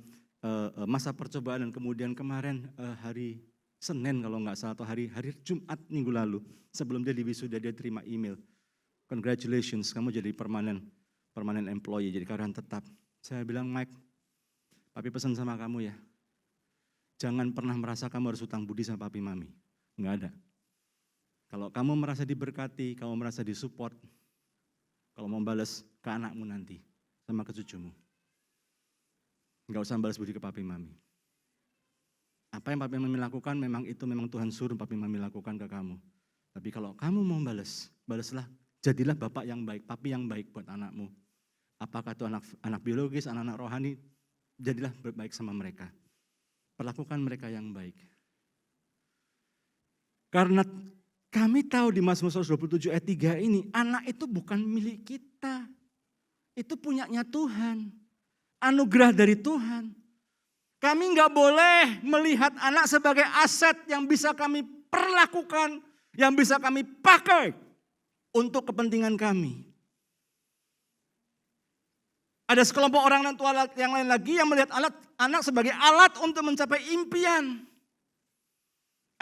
masa percobaan, dan kemudian kemarin hari Senin kalau nggak salah, atau hari Jumat minggu lalu, sebelum dia diwisuda, dia terima email. Congratulations, kamu jadi permanent employee, jadi karyawan tetap. Saya bilang, Mike, papi pesan sama kamu ya, jangan pernah merasa kamu harus hutang budi sama papi mami. Nggak ada. Kalau kamu merasa diberkati, kamu merasa disupport, kalau mau balas ke anakmu nanti, sama ke cucumu. Nggak usah balas budi ke papi mami. Apa yang papi mami lakukan memang Tuhan suruh papi mami lakukan ke kamu. Tapi kalau kamu mau balaslah, jadilah bapak yang baik, papi yang baik buat anakmu. Apakah itu anak biologis, anak-anak rohani, jadilah baik sama mereka. Perlakukan mereka yang baik. Karena kami tahu di Mazmur 127 ayat 3 ini, anak itu bukan milik kita. Itu punyanya Tuhan. Anugerah dari Tuhan. Kami nggak boleh melihat anak sebagai aset yang bisa kami perlakukan, yang bisa kami pakai untuk kepentingan kami. Ada sekelompok orang tua yang lain lagi yang melihat anak sebagai alat untuk mencapai impian.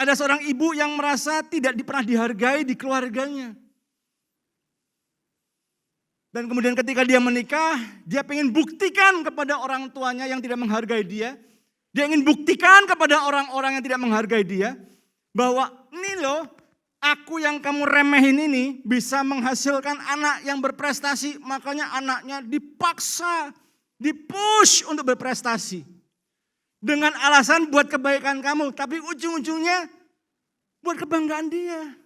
Ada seorang ibu yang merasa tidak pernah dihargai di keluarganya. Dan kemudian ketika dia menikah, dia ingin buktikan kepada orang tuanya yang tidak menghargai dia. Dia ingin buktikan kepada orang-orang yang tidak menghargai dia, bahwa ini loh, aku yang kamu remehin ini bisa menghasilkan anak yang berprestasi. Makanya anaknya dipaksa, dipush untuk berprestasi. Dengan alasan buat kebaikan kamu, tapi ujung-ujungnya buat kebanggaan dia.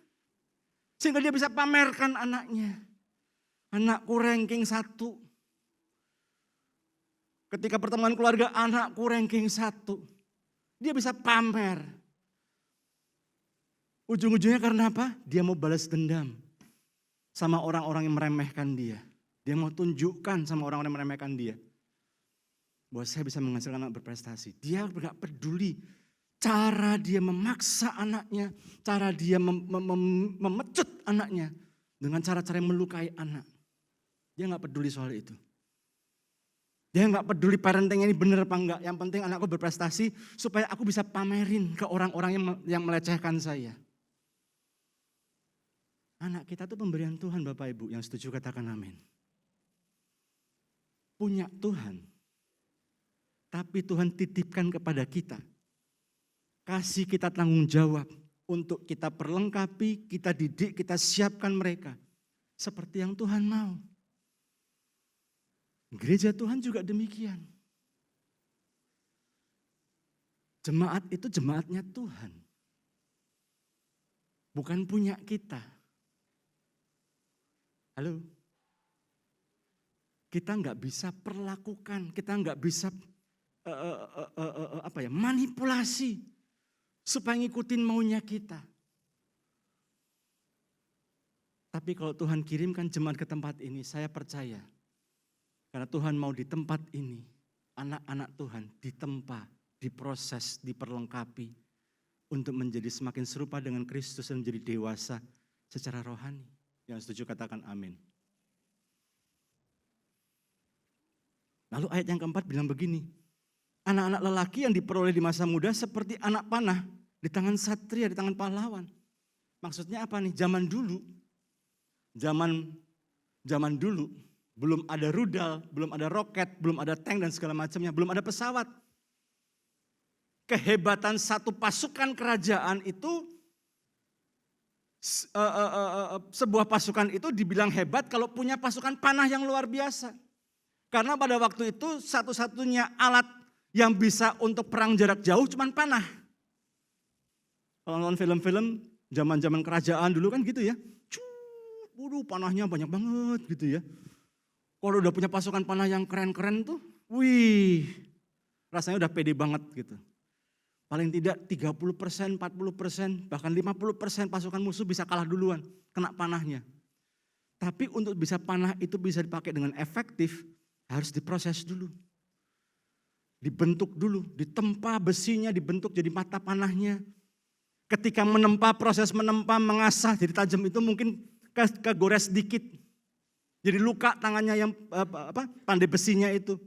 Sehingga dia bisa pamerkan anaknya. Anakku ranking 1. Ketika pertemuan keluarga, anakku ranking 1. Dia bisa pamer. Ujung-ujungnya karena apa? Dia mau balas dendam sama orang-orang yang meremehkan dia. Dia mau tunjukkan sama orang-orang yang meremehkan dia, bahwa saya bisa menghasilkan anak berprestasi. Dia gak peduli cara dia memaksa anaknya, cara dia memecut anaknya dengan cara-cara yang melukai anak. Dia gak peduli soal itu. Dia gak peduli parenting ini benar apa enggak. Yang penting anakku berprestasi supaya aku bisa pamerin ke orang-orang yang melecehkan saya. Anak kita itu pemberian Tuhan, Bapak Ibu. Yang setuju katakan amin. Punya Tuhan. Tapi Tuhan titipkan kepada kita. Kasih kita tanggung jawab untuk kita perlengkapi, kita didik, kita siapkan mereka. Seperti yang Tuhan mau. Gereja Tuhan juga demikian. Jemaat itu jemaatnya Tuhan. Bukan punya kita. Halo? Kita nggak bisa perlakukan, kita nggak bisa manipulasi supaya ngikutin maunya kita. Tapi kalau Tuhan kirimkan jemaat ke tempat ini, saya percaya. Karena Tuhan mau di tempat ini, anak-anak Tuhan ditempa, diproses, diperlengkapi untuk menjadi semakin serupa dengan Kristus dan menjadi dewasa secara rohani. Yang setuju katakan amin. Lalu ayat yang keempat bilang begini, anak-anak lelaki yang diperoleh di masa muda seperti anak panah di tangan satria, di tangan pahlawan. Maksudnya apa nih? Zaman dulu belum ada rudal, belum ada roket, belum ada tank dan segala macamnya, belum ada pesawat. Kehebatan satu pasukan kerajaan itu, sebuah pasukan itu dibilang hebat kalau punya pasukan panah yang luar biasa. Karena pada waktu itu satu-satunya alat yang bisa untuk perang jarak jauh cuma panah. Kalau nonton film-film zaman-zaman kerajaan dulu kan gitu ya. Waduh, panahnya banyak banget gitu ya. Kalau udah punya pasukan panah yang keren-keren tuh, wih, rasanya udah pede banget gitu. Paling tidak 30%, 40%, bahkan 50% pasukan musuh bisa kalah duluan, kena panahnya. Tapi untuk bisa panah itu bisa dipakai dengan efektif, harus diproses dulu. Dibentuk dulu, ditempa besinya, dibentuk jadi mata panahnya. Ketika menempa, proses menempa, mengasah jadi tajam itu mungkin kegores sedikit. Jadi luka tangannya yang pandai besinya itu.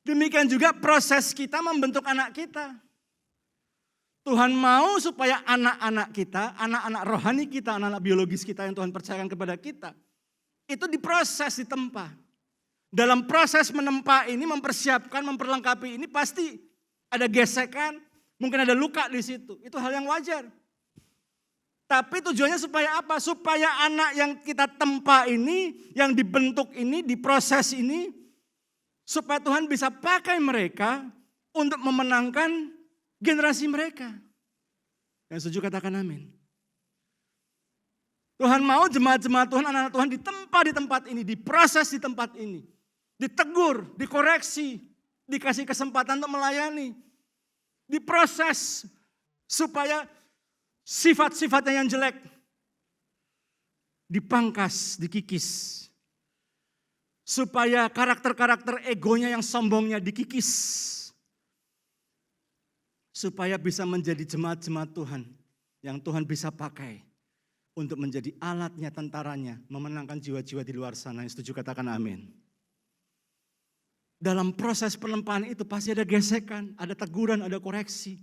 Demikian juga proses kita membentuk anak kita. Tuhan mau supaya anak-anak kita, anak-anak rohani kita, anak-anak biologis kita yang Tuhan percayakan kepada kita, itu diproses, ditempa. Dalam proses menempa ini, mempersiapkan, memperlengkapi ini pasti ada gesekan, mungkin ada luka di situ. Itu hal yang wajar. Tapi tujuannya supaya apa? Supaya anak yang kita tempa ini, yang dibentuk ini, diproses ini, supaya Tuhan bisa pakai mereka untuk memenangkan generasi mereka. Yang setuju katakan amin. Tuhan mau jemaat-jemaat Tuhan, anak-anak Tuhan ditempa di tempat ini, diproses di tempat ini. Ditegur, dikoreksi, dikasih kesempatan untuk melayani. Diproses supaya sifat-sifatnya yang jelek dipangkas, dikikis. Supaya karakter-karakter egonya yang sombongnya dikikis. Supaya bisa menjadi jemaat-jemaat Tuhan yang Tuhan bisa pakai untuk menjadi alatnya, tentaranya, memenangkan jiwa-jiwa di luar sana. Yang setuju katakan amin. Dalam proses penempaan itu pasti ada gesekan, ada teguran, ada koreksi.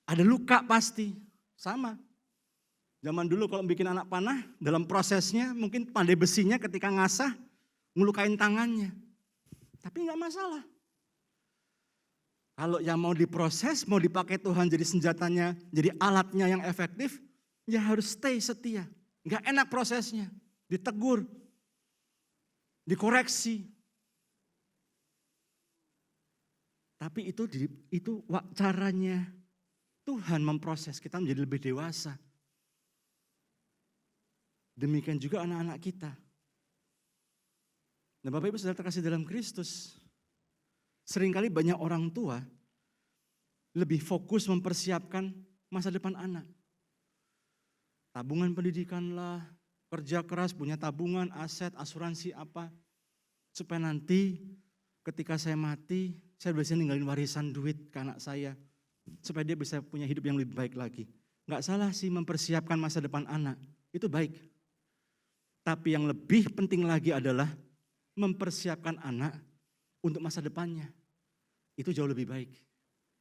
Ada luka pasti, sama. Zaman dulu kalau bikin anak panah, dalam prosesnya mungkin pandai besinya ketika ngasah, ngelukain tangannya. Tapi enggak masalah. Kalau yang mau diproses, mau dipakai Tuhan jadi senjatanya, jadi alatnya yang efektif, ya harus stay setia. Enggak enak prosesnya, ditegur, dikoreksi. Tapi itu caranya Tuhan memproses kita menjadi lebih dewasa. Demikian juga anak-anak kita. Nah, Bapak Ibu Saudara terkasih dalam Kristus, seringkali banyak orang tua lebih fokus mempersiapkan masa depan anak. Tabungan pendidikan lah, kerja keras, punya tabungan, aset, asuransi apa. Supaya nanti ketika saya mati, saya bisa ninggalin warisan duit ke anak saya. Supaya dia bisa punya hidup yang lebih baik lagi. Enggak salah sih mempersiapkan masa depan anak, itu baik. Tapi yang lebih penting lagi adalah mempersiapkan anak untuk masa depannya. Itu jauh lebih baik.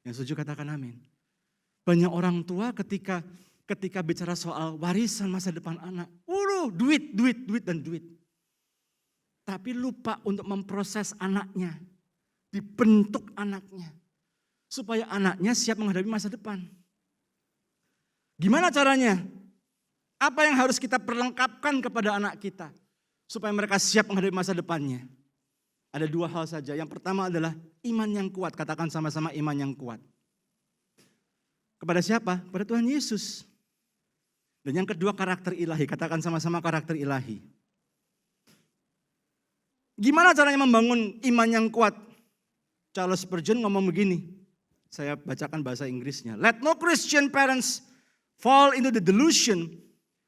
Yang setuju katakan amin. Banyak orang tua ketika bicara soal warisan masa depan anak, duit dan duit. Tapi lupa untuk memproses anaknya, dibentuk anaknya. Supaya anaknya siap menghadapi masa depan. Gimana caranya? Apa yang harus kita perlengkapkan kepada anak kita supaya mereka siap menghadapi masa depannya? Ada dua hal saja. Yang pertama adalah iman yang kuat. Katakan sama-sama iman yang kuat. Kepada siapa? Kepada Tuhan Yesus. Dan yang kedua karakter ilahi. Katakan sama-sama karakter ilahi. Gimana caranya membangun iman yang kuat? Charles Spurgeon ngomong begini. Saya bacakan bahasa Inggrisnya. Let no Christian parents fall into the delusion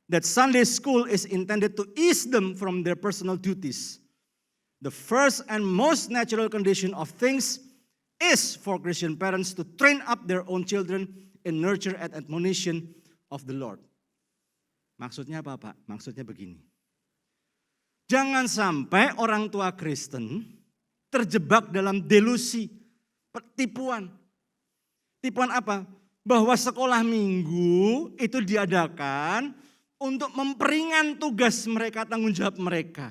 that Sunday school is intended to ease them from their personal duties. The first and most natural condition of things is for Christian parents to train up their own children in nurture and admonition of the Lord. Maksudnya apa, Pak? Maksudnya begini. Jangan sampai orang tua Kristen terjebak dalam delusi, tipuan. Tipuan apa? bahwa sekolah minggu itu diadakan untuk memperingan tugas mereka, tanggung jawab mereka.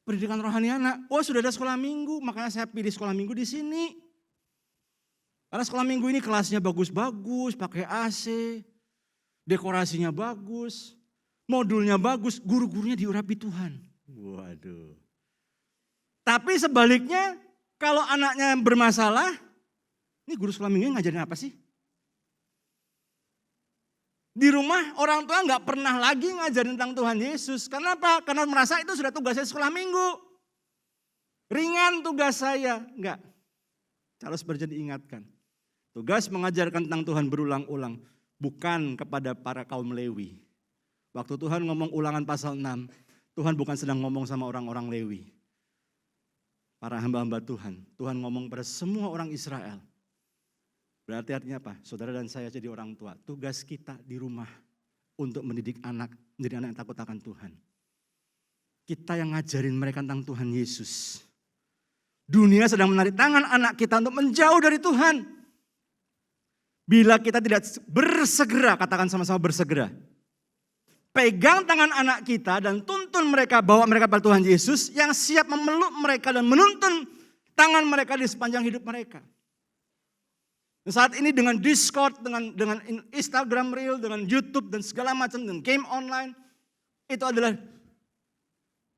Pendidikan rohani anak, oh sudah ada sekolah minggu, makanya saya pilih sekolah minggu di sini. Karena sekolah minggu ini kelasnya bagus-bagus, pakai AC, dekorasinya bagus, modulnya bagus, guru-gurunya diurapi Tuhan. Waduh. Tapi sebaliknya, kalau anaknya bermasalah, ini guru sekolah minggu ngajarin apa sih? Di rumah orang tua nggak pernah lagi ngajarin tentang Tuhan Yesus. Kenapa? Karena merasa itu sudah tugasnya sekolah minggu. Ringan tugas saya. Enggak. Charles Spurgeon diingatkan. Tugas mengajarkan tentang Tuhan berulang-ulang. Bukan kepada para kaum Lewi. Waktu Tuhan ngomong Ulangan pasal 6. Tuhan bukan sedang ngomong sama orang-orang Lewi. Para hamba-hamba Tuhan. Tuhan ngomong pada semua orang Israel. Berarti artinya apa? Saudara dan saya jadi orang tua. Tugas kita di rumah untuk mendidik anak, menjadi anak yang takut akan Tuhan. Kita yang ngajarin mereka tentang Tuhan Yesus. Dunia sedang menarik tangan anak kita untuk menjauh dari Tuhan. Bila kita tidak bersegera, katakan sama-sama bersegera. Pegang tangan anak kita dan tuntun mereka, bawa mereka pada Tuhan Yesus yang siap memeluk mereka dan menuntun tangan mereka di sepanjang hidup mereka. Saat ini dengan Discord, dengan Instagram Reel, dengan YouTube dan segala macam, dengan game online. Itu adalah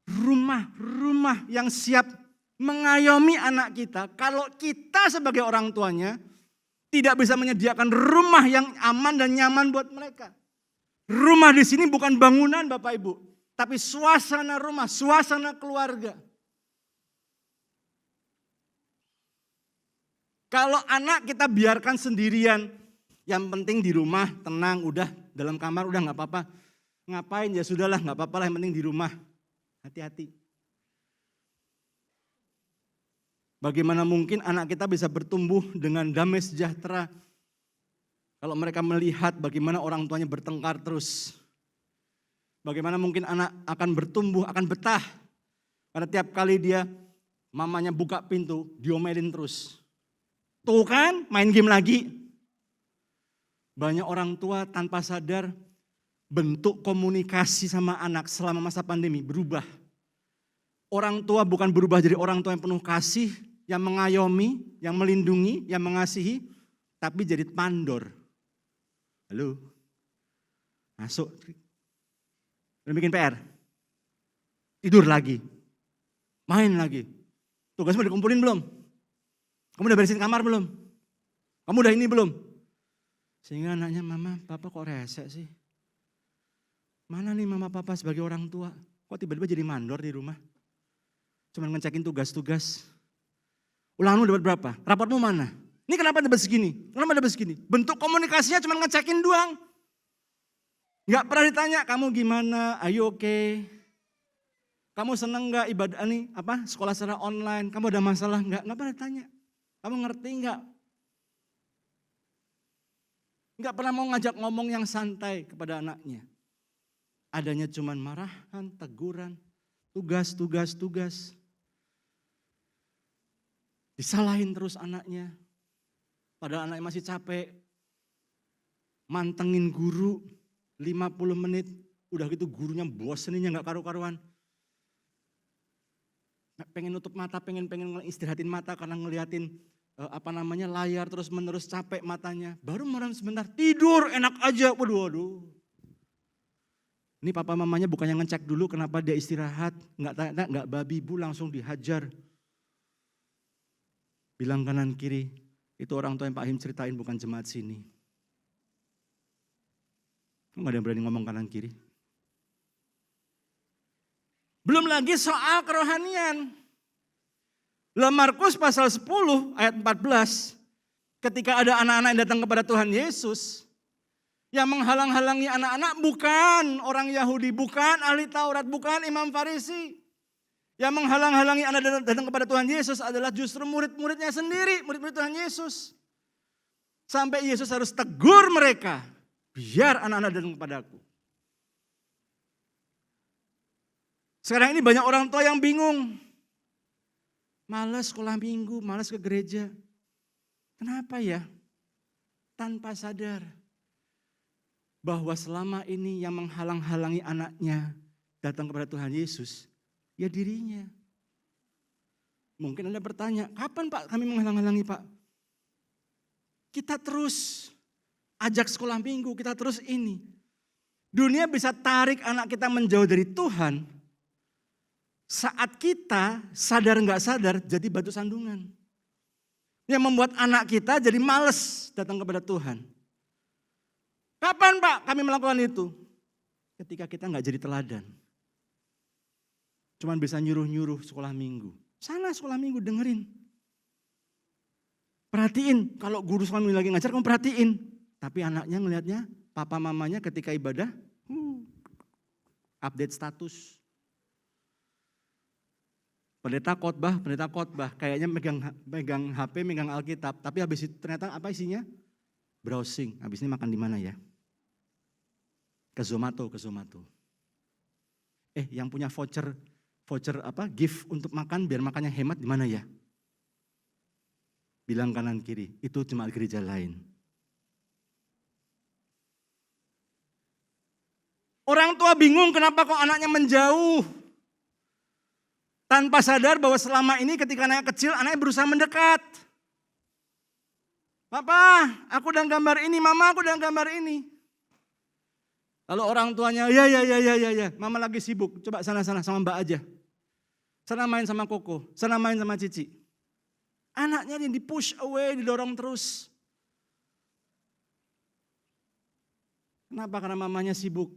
rumah-rumah yang siap mengayomi anak kita. Kalau kita sebagai orang tuanya tidak bisa menyediakan rumah yang aman dan nyaman buat mereka. Rumah di sini bukan bangunan Bapak Ibu. Tapi suasana rumah, suasana keluarga. Kalau anak kita biarkan sendirian, yang penting di rumah tenang, udah dalam kamar udah nggak apa-apa. Ngapain ya sudahlah nggak apa-apa lah, yang penting di rumah. Hati-hati. Bagaimana mungkin anak kita bisa bertumbuh dengan damai sejahtera kalau mereka melihat bagaimana orang tuanya bertengkar terus. Bagaimana mungkin anak akan bertumbuh, akan betah. Karena tiap kali dia mamanya buka pintu, diomelin terus. Tuh kan, main game lagi. Banyak orang tua tanpa sadar bentuk komunikasi sama anak selama masa pandemi berubah. Orang tua bukan berubah jadi orang tua yang penuh kasih, yang mengayomi, yang melindungi, yang mengasihi, tapi jadi pandor. Halo, masuk. Udah bikin PR? Tidur lagi, main lagi. Tugasmu dikumpulin belum? Kamu udah beresin kamar belum? Kamu udah ini belum? Sehingga anaknya, mama, papa kok rese sih? Mana nih mama papa sebagai orang tua? Kok tiba-tiba jadi mandor di rumah? Cuma ngecekin tugas-tugas. Ulanganmu dapat berapa? Raportmu mana? Ini kenapa dapat segini? Kenapa dapat segini? Bentuk komunikasinya cuma ngecekin doang. Gak pernah ditanya, kamu gimana? Are you okay? Kamu seneng gak ibadah nih? Sekolah secara online? Kamu ada masalah gak? Gak pernah ditanya. Kamu ngerti enggak? Enggak pernah mau ngajak ngomong yang santai kepada anaknya. Adanya cuman marahan, teguran, tugas. Disalahin terus anaknya. Padahal anaknya masih capek. Mantengin guru 50 menit. Udah gitu gurunya boseninnya enggak karu-karuan. Pengen nutup mata, pengen istirahatin mata karena ngeliatin layar terus menerus capek matanya. Baru merem sebentar tidur enak aja. Waduh. Ini papa mamanya bukannya ngecek dulu kenapa dia istirahat, nggak babi bu langsung dihajar. Bilang kanan kiri, itu orang tua yang Pak Him ceritain bukan jemaat sini. Nggak ada yang berani ngomong kanan kiri. Belum lagi soal kerohanian. Dalam Markus pasal 10 ayat 14. Ketika ada anak-anak yang datang kepada Tuhan Yesus. Yang menghalang-halangi anak-anak bukan orang Yahudi, bukan ahli Taurat, bukan imam Farisi. Yang menghalang-halangi anak datang kepada Tuhan Yesus adalah justru murid-muridnya sendiri, murid-murid Tuhan Yesus. Sampai Yesus harus tegur mereka. Biar anak-anak datang kepadaku. Sekarang ini banyak orang tua yang bingung. Malas sekolah minggu, malas ke gereja. Kenapa ya? Tanpa sadar bahwa selama ini yang menghalang-halangi anaknya datang kepada Tuhan Yesus, ya dirinya. Mungkin Anda bertanya, kapan Pak kami menghalang-halangi Pak? Kita terus ajak sekolah minggu, kita terus ini. Dunia bisa tarik anak kita menjauh dari Tuhan saat kita sadar nggak sadar jadi batu sandungan. Yang membuat anak kita jadi males datang kepada Tuhan. Kapan Pak kami melakukan itu? Ketika kita nggak jadi teladan. Cuman bisa nyuruh-nyuruh sekolah minggu. Sana sekolah minggu dengerin. Perhatiin, kalau guru sekolah minggu lagi ngajar kamu perhatiin. Tapi anaknya ngelihatnya, papa mamanya ketika ibadah, update status. Pendeta khotbah, kayaknya megang HP, megang Alkitab. Tapi habis itu ternyata apa isinya? Browsing, habis ini makan di mana ya? Ke Zomato. Yang punya voucher gift untuk makan biar makannya hemat di mana ya? Bilang kanan kiri, itu jemaat gereja lain. Orang tua bingung kenapa kok anaknya menjauh. Tanpa sadar bahwa selama ini ketika anaknya kecil, anaknya berusaha mendekat. Papa, aku udah gambar ini, mama aku udah gambar ini. Lalu orang tuanya, ya, mama lagi sibuk, coba sana sama mbak aja. Sana main sama Koko, sana main sama Cici. Anaknya yang di-push away, didorong terus. Kenapa? Karena mamanya sibuk.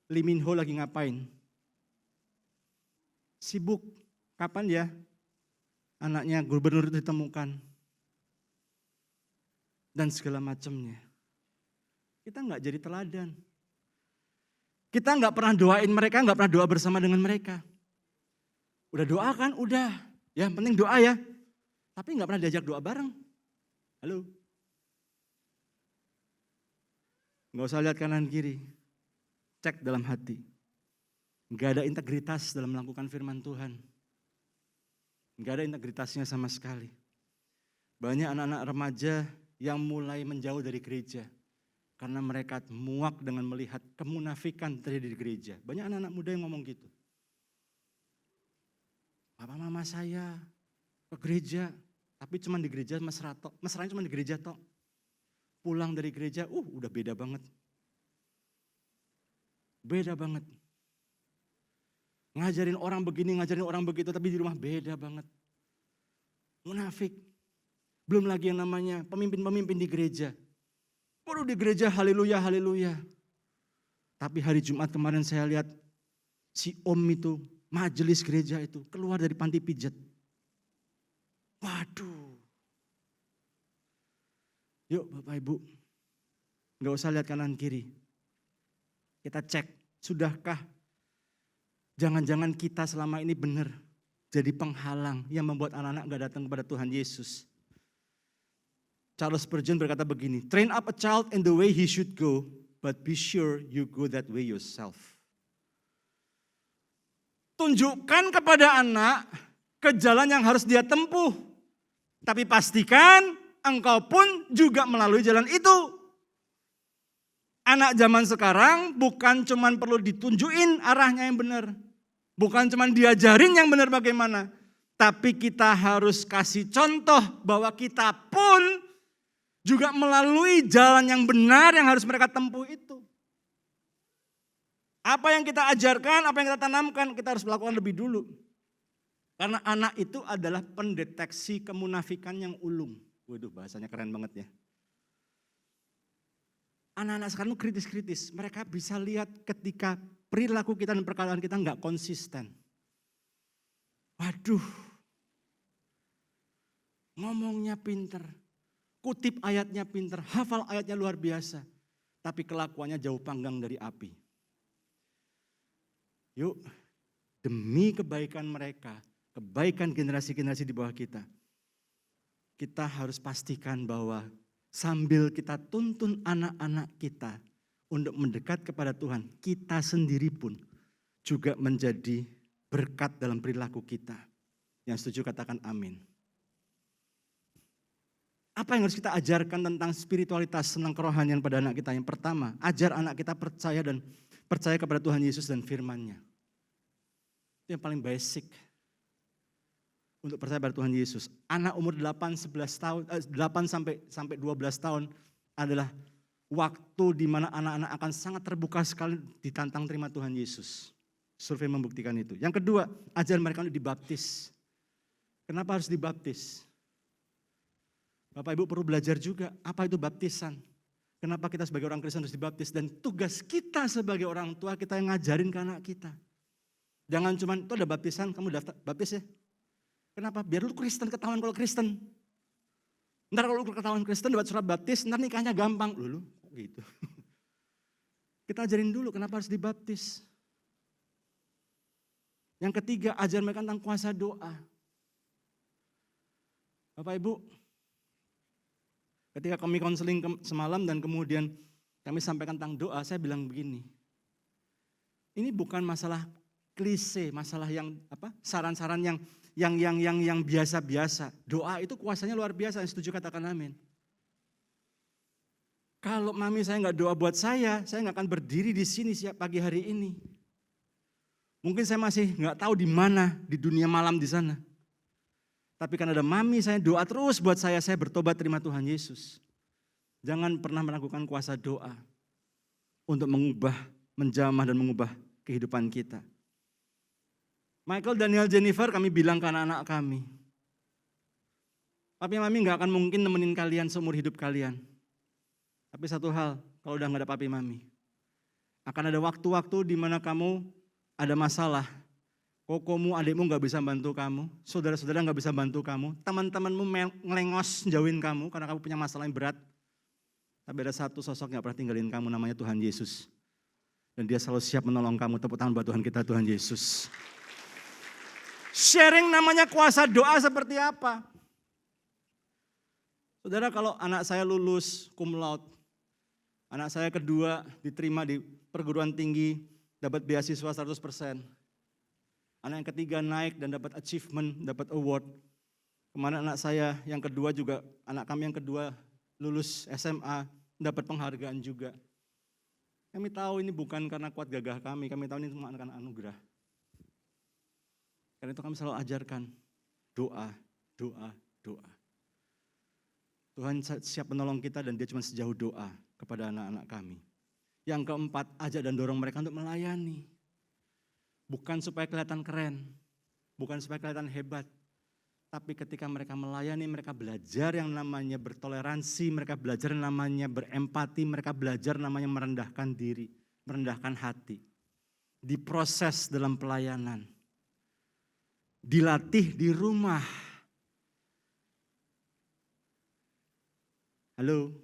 Lee Min Ho lagi ngapain? Sibuk. Kapan ya anaknya gubernur itu ditemukan? Dan segala macamnya. Kita nggak jadi teladan. Kita nggak pernah doain mereka, nggak pernah doa bersama dengan mereka. Udah doa kan? Udah. Ya penting doa ya. Tapi nggak pernah diajak doa bareng. Halo? Nggak usah lihat kanan kiri. Cek dalam hati. Nggak ada integritas dalam melakukan firman Tuhan. Nggak ada integritasnya sama sekali. Banyak anak-anak remaja yang mulai menjauh dari gereja. Karena mereka muak dengan melihat kemunafikan terjadi di gereja. Banyak anak-anak muda yang ngomong gitu. Papa mama saya ke gereja, tapi cuma di gereja mesra tok. Mesranya cuma di gereja tok. Pulang dari gereja, udah beda banget. Beda banget. Ngajarin orang begini, ngajarin orang begitu, tapi di rumah beda banget. Munafik. Belum lagi yang namanya pemimpin-pemimpin di gereja. Waduh di gereja haleluya, haleluya. Tapi hari Jumat kemarin saya lihat si om itu, majelis gereja itu keluar dari panti pijat. Waduh. Yuk Bapak Ibu, gak usah lihat kanan kiri. Kita cek, sudahkah jangan-jangan kita selama ini benar jadi penghalang yang membuat anak-anak gak datang kepada Tuhan Yesus. Charles Spurgeon berkata begini, train up a child in the way he should go, but be sure you go that way yourself. Tunjukkan kepada anak ke jalan yang harus dia tempuh. Tapi pastikan engkau pun juga melalui jalan itu. Anak zaman sekarang bukan cuma perlu ditunjukin arahnya yang benar. Bukan cuma diajarin yang benar bagaimana. Tapi kita harus kasih contoh bahwa kita pun juga melalui jalan yang benar yang harus mereka tempuh itu. Apa yang kita ajarkan, apa yang kita tanamkan, kita harus melakukan lebih dulu. Karena anak itu adalah pendeteksi kemunafikan yang ulung. Waduh bahasanya keren banget ya. Anak-anak sekarang kritis-kritis. Mereka bisa lihat ketika perilaku kita dan perkataan kita nggak konsisten. Waduh. Ngomongnya pinter. Kutip ayatnya pinter. Hafal ayatnya luar biasa. Tapi kelakuannya jauh panggang dari api. Yuk, demi kebaikan mereka, kebaikan generasi-generasi di bawah kita. Kita harus pastikan bahwa sambil kita tuntun anak-anak kita untuk mendekat kepada Tuhan, kita sendiri pun juga menjadi berkat dalam perilaku kita. Yang setuju katakan amin. Apa yang harus kita ajarkan tentang spiritualitas, tentang kerohanian pada anak kita? Yang pertama, ajar anak kita percaya kepada Tuhan Yesus dan firman-Nya. Itu yang paling basic. Untuk percaya pada Tuhan Yesus. Anak umur 8 sampai 12 tahun adalah waktu di mana anak-anak akan sangat terbuka sekali ditantang terima Tuhan Yesus. Survei membuktikan itu. Yang kedua, ajar mereka untuk dibaptis. Kenapa harus dibaptis? Bapak Ibu perlu belajar juga apa itu baptisan. Kenapa kita sebagai orang Kristen harus dibaptis. Dan tugas kita sebagai orang tua kita yang ngajarin ke anak kita. Jangan cuma itu ada baptisan, kamu daftar baptis ya. Kenapa? Biar lu Kristen ketahuan kalau Kristen. Ntar kalau lu ketahuan Kristen dapat surat baptis, ntar nikahnya gampang. Lu kok gitu. Kita ajarin dulu kenapa harus dibaptis. Yang ketiga, ajar mereka tentang kuasa doa. Bapak Ibu, ketika kami konseling semalam dan kemudian kami sampaikan tentang doa, saya bilang begini. Ini bukan masalah klise, masalah yang saran-saran yang biasa-biasa. Doa itu kuasanya luar biasa, yang setuju katakan amin. Kalau mami saya nggak doa buat saya nggak akan berdiri di sini siap pagi hari ini. Mungkin saya masih nggak tahu di mana di dunia malam di sana. Tapi karena ada mami saya doa terus buat saya bertobat terima Tuhan Yesus. Jangan pernah melakukan kuasa doa untuk mengubah, menjamah dan mengubah kehidupan kita. Michael, Daniel, Jennifer kami bilang ke anak-anak kami. Papi mami gak akan mungkin nemenin kalian seumur hidup kalian. Tapi satu hal, kalau udah gak ada papi mami. Akan ada waktu-waktu di mana kamu ada masalah. Kokomu, adikmu gak bisa bantu kamu, saudara-saudara gak bisa bantu kamu, teman-temanmu ngelengos jauhin kamu karena kamu punya masalah yang berat. Tapi ada satu sosok yang gak pernah tinggalin kamu, namanya Tuhan Yesus. Dan dia selalu siap menolong kamu, tepuk tangan buat Tuhan kita, Tuhan Yesus. Sharing namanya kuasa doa seperti apa? Saudara, kalau anak saya lulus cum laude, anak saya kedua diterima di perguruan tinggi, dapat beasiswa 100%. Anak yang ketiga naik dan dapat achievement, dapat award. Kemana anak saya yang kedua juga, anak kami yang kedua lulus SMA, dapat penghargaan juga. Kami tahu ini bukan karena kuat gagah kami tahu ini cuma anak-anak anugerah. Karena itu kami selalu ajarkan doa, doa, doa. Tuhan siap menolong kita dan dia cuma sejauh doa kepada anak-anak kami. Yang keempat, ajak dan dorong mereka untuk melayani. Bukan supaya kelihatan keren, bukan supaya kelihatan hebat. Tapi ketika mereka melayani, mereka belajar yang namanya bertoleransi, mereka belajar yang namanya berempati, mereka belajar namanya merendahkan diri, merendahkan hati. Diproses dalam pelayanan. Dilatih di rumah. Halo?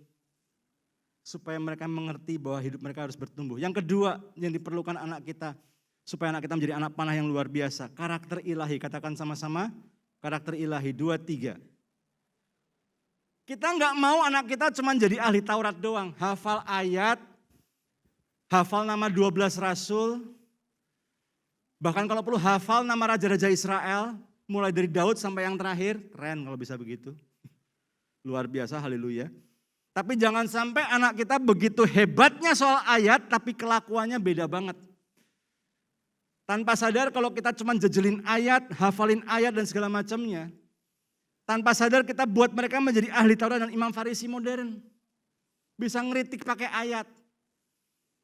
Supaya mereka mengerti bahwa hidup mereka harus bertumbuh. Yang kedua yang diperlukan anak kita, supaya anak kita menjadi anak panah yang luar biasa. Karakter ilahi, katakan sama-sama. Karakter ilahi, 2, 3. Kita nggak mau anak kita cuma jadi ahli Taurat doang. Hafal ayat, hafal nama 12 rasul. Bahkan kalau perlu hafal nama raja-raja Israel. Mulai dari Daud sampai yang terakhir. Keren kalau bisa begitu. Luar biasa, haleluya. Tapi jangan sampai anak kita begitu hebatnya soal ayat, tapi kelakuannya beda banget. Tanpa sadar kalau kita cuma jejelin ayat, hafalin ayat dan segala macamnya. Tanpa sadar kita buat mereka menjadi ahli Taurat dan imam Farisi modern. Bisa ngeritik pakai ayat.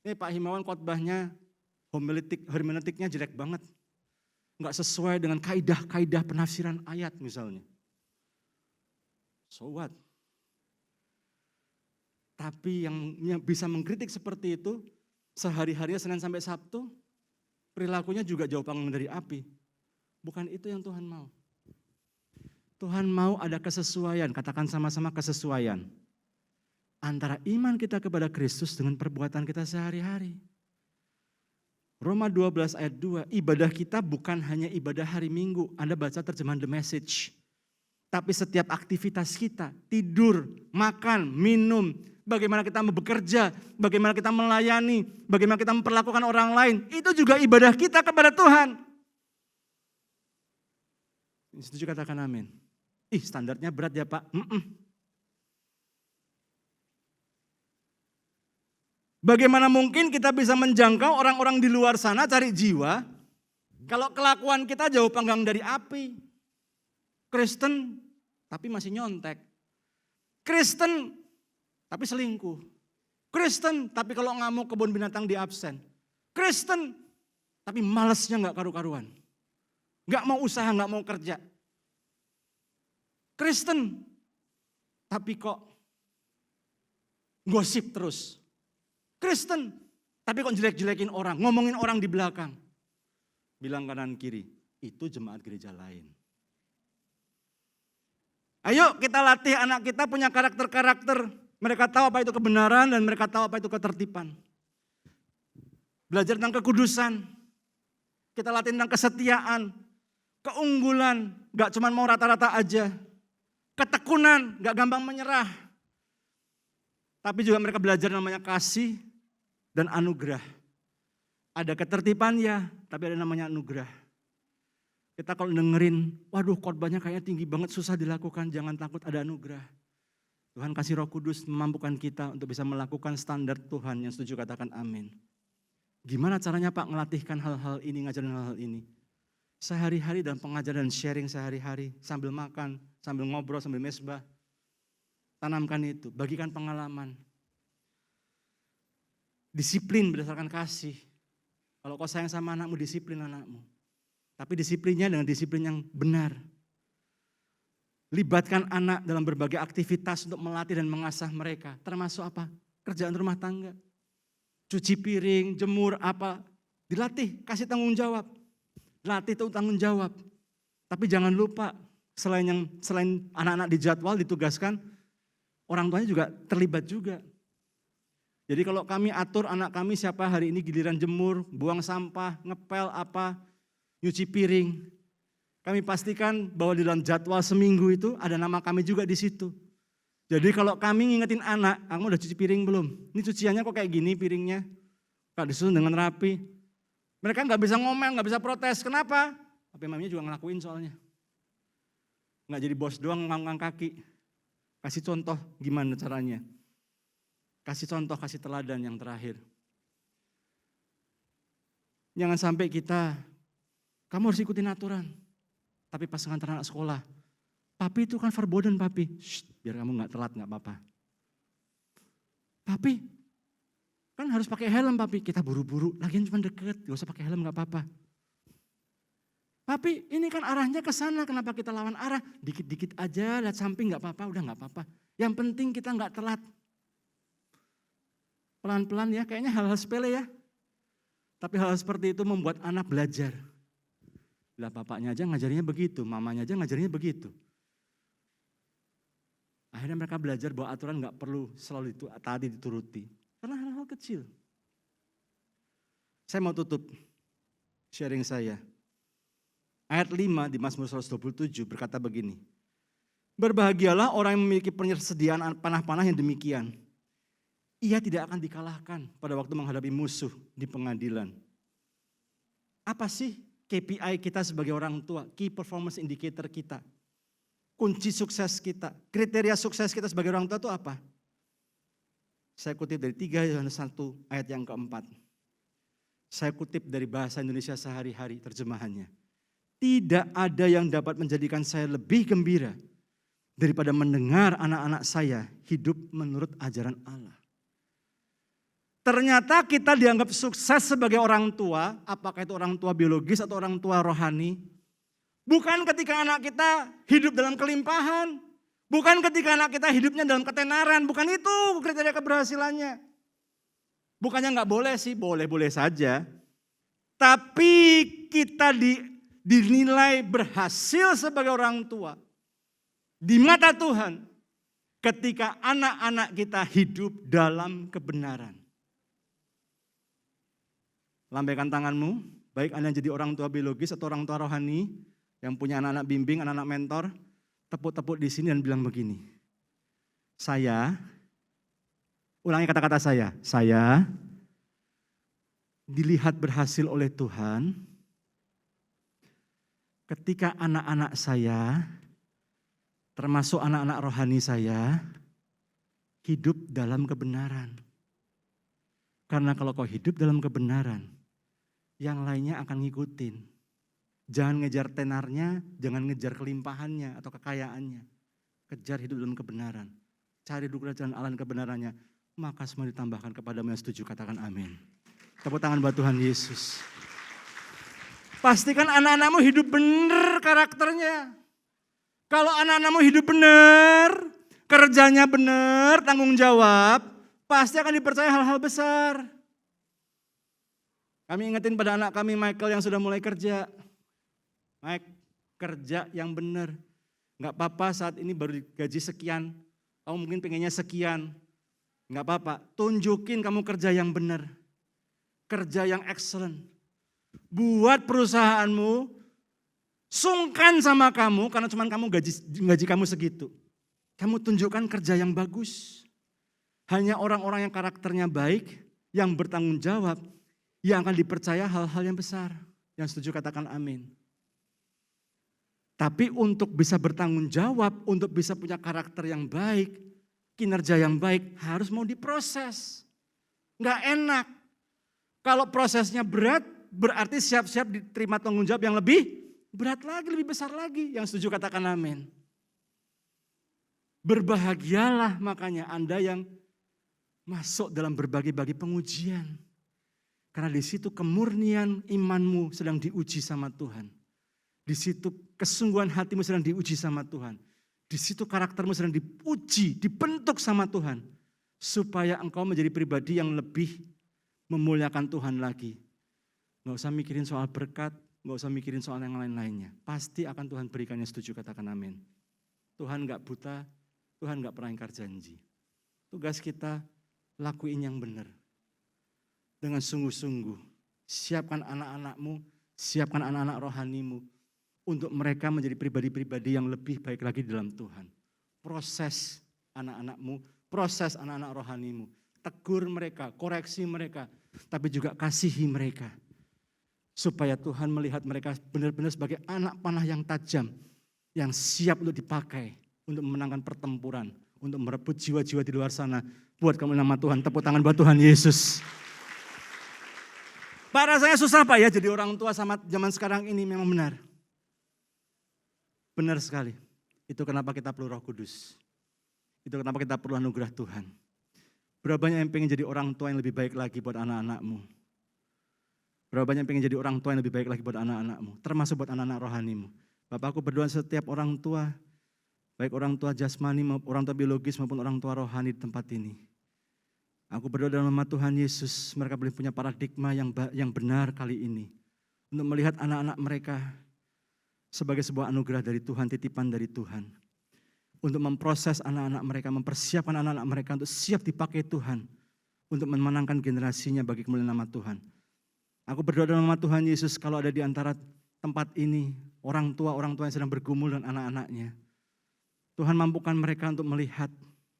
Ini Pak Himawan khotbahnya, hermeneutiknya jelek banget. Enggak sesuai dengan kaidah-kaidah penafsiran ayat misalnya. So what? Tapi yang bisa mengkritik seperti itu, sehari-harinya Senin sampai Sabtu, perilakunya juga jauh panggang dari api. Bukan itu yang Tuhan mau. Tuhan mau ada kesesuaian, katakan sama-sama kesesuaian. Antara iman kita kepada Kristus dengan perbuatan kita sehari-hari. Roma 12 ayat 2, ibadah kita bukan hanya ibadah hari Minggu. Anda baca terjemahan The Message. Tapi setiap aktivitas kita, tidur, makan, minum, bagaimana kita bekerja, bagaimana kita melayani, bagaimana kita memperlakukan orang lain, itu juga ibadah kita kepada Tuhan. Setuju katakan amin. Standarnya berat ya Pak. Bagaimana mungkin kita bisa menjangkau orang-orang di luar sana cari jiwa, kalau kelakuan kita jauh panggang dari api. Kristen tapi masih nyontek. Kristen tapi selingkuh. Kristen tapi kalau ngamuk kebun binatang di absen. Kristen tapi malesnya gak karu-karuan. Gak mau usaha, gak mau kerja. Kristen tapi kok gosip terus. Kristen tapi kok jelek-jelekin orang, ngomongin orang di belakang. Bilang kanan kiri, itu jemaat gereja lain. Ayo kita latih anak kita punya karakter-karakter. Mereka tahu apa itu kebenaran dan mereka tahu apa itu ketertiban. Belajar tentang kekudusan. Kita latih tentang kesetiaan. Keunggulan, gak cuma mau rata-rata aja. Ketekunan, gak gampang menyerah. Tapi juga mereka belajar namanya kasih dan anugerah. Ada ketertiban ya, tapi ada namanya anugerah. Kita kalau dengerin, waduh khotbahnya kayaknya tinggi banget, susah dilakukan, jangan takut, ada anugerah. Tuhan kasih Roh Kudus memampukan kita untuk bisa melakukan standar Tuhan. Yang setuju katakan amin. Gimana caranya Pak ngelatihkan hal-hal ini, ngajarin hal-hal ini? Sehari-hari dalam pengajaran sharing sehari-hari, sambil makan, sambil ngobrol, sambil mesbah. Tanamkan itu, bagikan pengalaman. Disiplin berdasarkan kasih. Kalau kau sayang sama anakmu, disiplin anakmu. Tapi disiplinnya dengan disiplin yang benar. Libatkan anak dalam berbagai aktivitas untuk melatih dan mengasah mereka. Termasuk apa? Kerjaan rumah tangga. Cuci piring, jemur, apa. Dilatih, kasih tanggung jawab. Latih itu tanggung jawab. Tapi jangan lupa, selain anak-anak dijadwal, ditugaskan, orang tuanya juga terlibat juga. Jadi kalau kami atur anak kami siapa hari ini giliran jemur, buang sampah, ngepel apa, nyuci piring. Kami pastikan bahwa di dalam jadwal seminggu itu ada nama kami juga di situ. Jadi kalau kami ngingetin anak, kamu udah cuci piring belum? Ini cuciannya kok kayak gini piringnya? Kak disusun dengan rapi. Mereka nggak bisa ngomel, nggak bisa protes. Kenapa? Tapi maminya juga ngelakuin soalnya. Nggak jadi bos doang ngangkat kaki. Kasih contoh gimana caranya. Kasih contoh, kasih teladan yang terakhir. Jangan sampai kamu harus ikutin aturan. Tapi pas ngantar anak sekolah, papi itu kan verboden papi. Biar kamu gak telat gak apa-apa. Papi, kan harus pakai helm papi. Kita buru-buru, lagian cuma deket, gak usah pakai helm gak apa-apa. Papi, ini kan arahnya ke sana, kenapa kita lawan arah? Dikit-dikit aja, lihat samping gak apa-apa, udah gak apa-apa. Yang penting kita gak telat. Pelan-pelan ya, kayaknya hal-hal sepele ya. Tapi hal seperti itu membuat anak belajar. Lah bapaknya aja ngajarinya begitu, mamanya aja ngajarinya begitu. Akhirnya mereka belajar bahwa aturan gak perlu selalu tadi dituruti. Karena hal-hal kecil. Saya mau tutup sharing saya. Ayat 5 di Mazmur 127 berkata begini. Berbahagialah orang yang memiliki persediaan panah-panah yang demikian. Ia tidak akan dikalahkan pada waktu menghadapi musuh di pengadilan. Apa sih KPI kita sebagai orang tua? Key Performance Indicator kita. Kunci sukses kita. Kriteria sukses kita sebagai orang tua itu apa? Saya kutip dari 3 Yohanes 1 ayat yang keempat. Saya kutip dari bahasa Indonesia sehari-hari terjemahannya. Tidak ada yang dapat menjadikan saya lebih gembira daripada mendengar anak-anak saya hidup menurut ajaran Allah. Ternyata kita dianggap sukses sebagai orang tua, apakah itu orang tua biologis atau orang tua rohani. Bukan ketika anak kita hidup dalam kelimpahan. Bukan ketika anak kita hidupnya dalam ketenaran. Bukan itu kriteria keberhasilannya. Bukannya nggak boleh sih, boleh-boleh saja. Tapi kita dinilai berhasil sebagai orang tua. Di mata Tuhan ketika anak-anak kita hidup dalam kebenaran. Lambaikan tanganmu, baik Anda yang jadi orang tua biologis atau orang tua rohani, yang punya anak-anak bimbing, anak-anak mentor, tepuk-tepuk di sini dan bilang begini. Ulangi kata-kata saya dilihat berhasil oleh Tuhan ketika anak-anak saya, termasuk anak-anak rohani saya, hidup dalam kebenaran. Karena kalau kau hidup dalam kebenaran, yang lainnya akan ngikutin. Jangan ngejar tenarnya, jangan ngejar kelimpahannya atau kekayaannya. Kejar hidup dalam kebenaran. Cari dulu kerajaan Allah dan kebenarannya. Maka semua ditambahkan kepadamu yang setuju, katakan amin. Tepuk tangan buat Tuhan Yesus. Pastikan anak-anakmu hidup benar karakternya. Kalau anak-anakmu hidup benar, kerjanya benar, tanggung jawab, pasti akan dipercaya hal-hal besar. Kami ingetin pada anak kami Michael yang sudah mulai kerja. Mike, kerja yang benar. Enggak apa-apa saat ini baru gaji sekian, kamu mungkin pengennya sekian. Enggak apa-apa, tunjukin kamu kerja yang benar. Kerja yang excellent. Buat perusahaanmu sungkan sama kamu karena cuma kamu gaji kamu segitu. Kamu tunjukkan kerja yang bagus. Hanya orang-orang yang karakternya baik, yang bertanggung jawab, yang akan dipercaya hal-hal yang besar. Yang setuju katakan amin. Tapi untuk bisa bertanggung jawab, untuk bisa punya karakter yang baik, kinerja yang baik, harus mau diproses. Enggak enak. Kalau prosesnya berat, berarti siap-siap diterima tanggung jawab yang lebih berat lagi, lebih besar lagi. Yang setuju katakan amin. Berbahagialah makanya Anda yang masuk dalam berbagai-bagai pengujian. Karena di situ kemurnian imanmu sedang diuji sama Tuhan. Di situ kesungguhan hatimu sedang diuji sama Tuhan. Di situ karaktermu sedang diuji, dibentuk sama Tuhan. Supaya engkau menjadi pribadi yang lebih memuliakan Tuhan lagi. Gak usah mikirin soal berkat, gak usah mikirin soal yang lain-lainnya. Pasti akan Tuhan berikannya, setuju katakan amin. Tuhan gak buta, Tuhan gak pernah ingkar janji. Tugas kita lakuin yang benar. Dengan sungguh-sungguh, siapkan anak-anakmu, siapkan anak-anak rohanimu. Untuk mereka menjadi pribadi-pribadi yang lebih baik lagi dalam Tuhan. Proses anak-anakmu, proses anak-anak rohanimu. Tegur mereka, koreksi mereka, tapi juga kasihi mereka. Supaya Tuhan melihat mereka benar-benar sebagai anak panah yang tajam, yang siap untuk dipakai, untuk memenangkan pertempuran, untuk merebut jiwa-jiwa di luar sana. Buat kamu nama Tuhan, tepuk tangan buat Tuhan Yesus. Pak, rasanya susah Pak ya jadi orang tua sama zaman sekarang ini, memang benar. Benar sekali. Itu kenapa kita perlu Roh Kudus. Itu kenapa kita perlu anugerah Tuhan. Berapa banyak yang pengen jadi orang tua yang lebih baik lagi buat anak-anakmu. Berapa banyak yang pengen jadi orang tua yang lebih baik lagi buat anak-anakmu. Termasuk buat anak-anak rohanimu. Bapak, aku berdoa setiap orang tua, baik orang tua jasmani, orang tua biologis maupun orang tua rohani di tempat ini. Aku berdoa dalam nama Tuhan Yesus, mereka boleh punya paradigma yang benar kali ini. Untuk melihat anak-anak mereka sebagai sebuah anugerah dari Tuhan, titipan dari Tuhan. Untuk memproses anak-anak mereka, mempersiapkan anak-anak mereka untuk siap dipakai Tuhan. Untuk memenangkan generasinya bagi kemuliaan nama Tuhan. Aku berdoa dalam nama Tuhan Yesus, kalau ada di antara tempat ini, orang tua yang sedang bergumul dengan anak-anaknya. Tuhan mampukan mereka untuk melihat,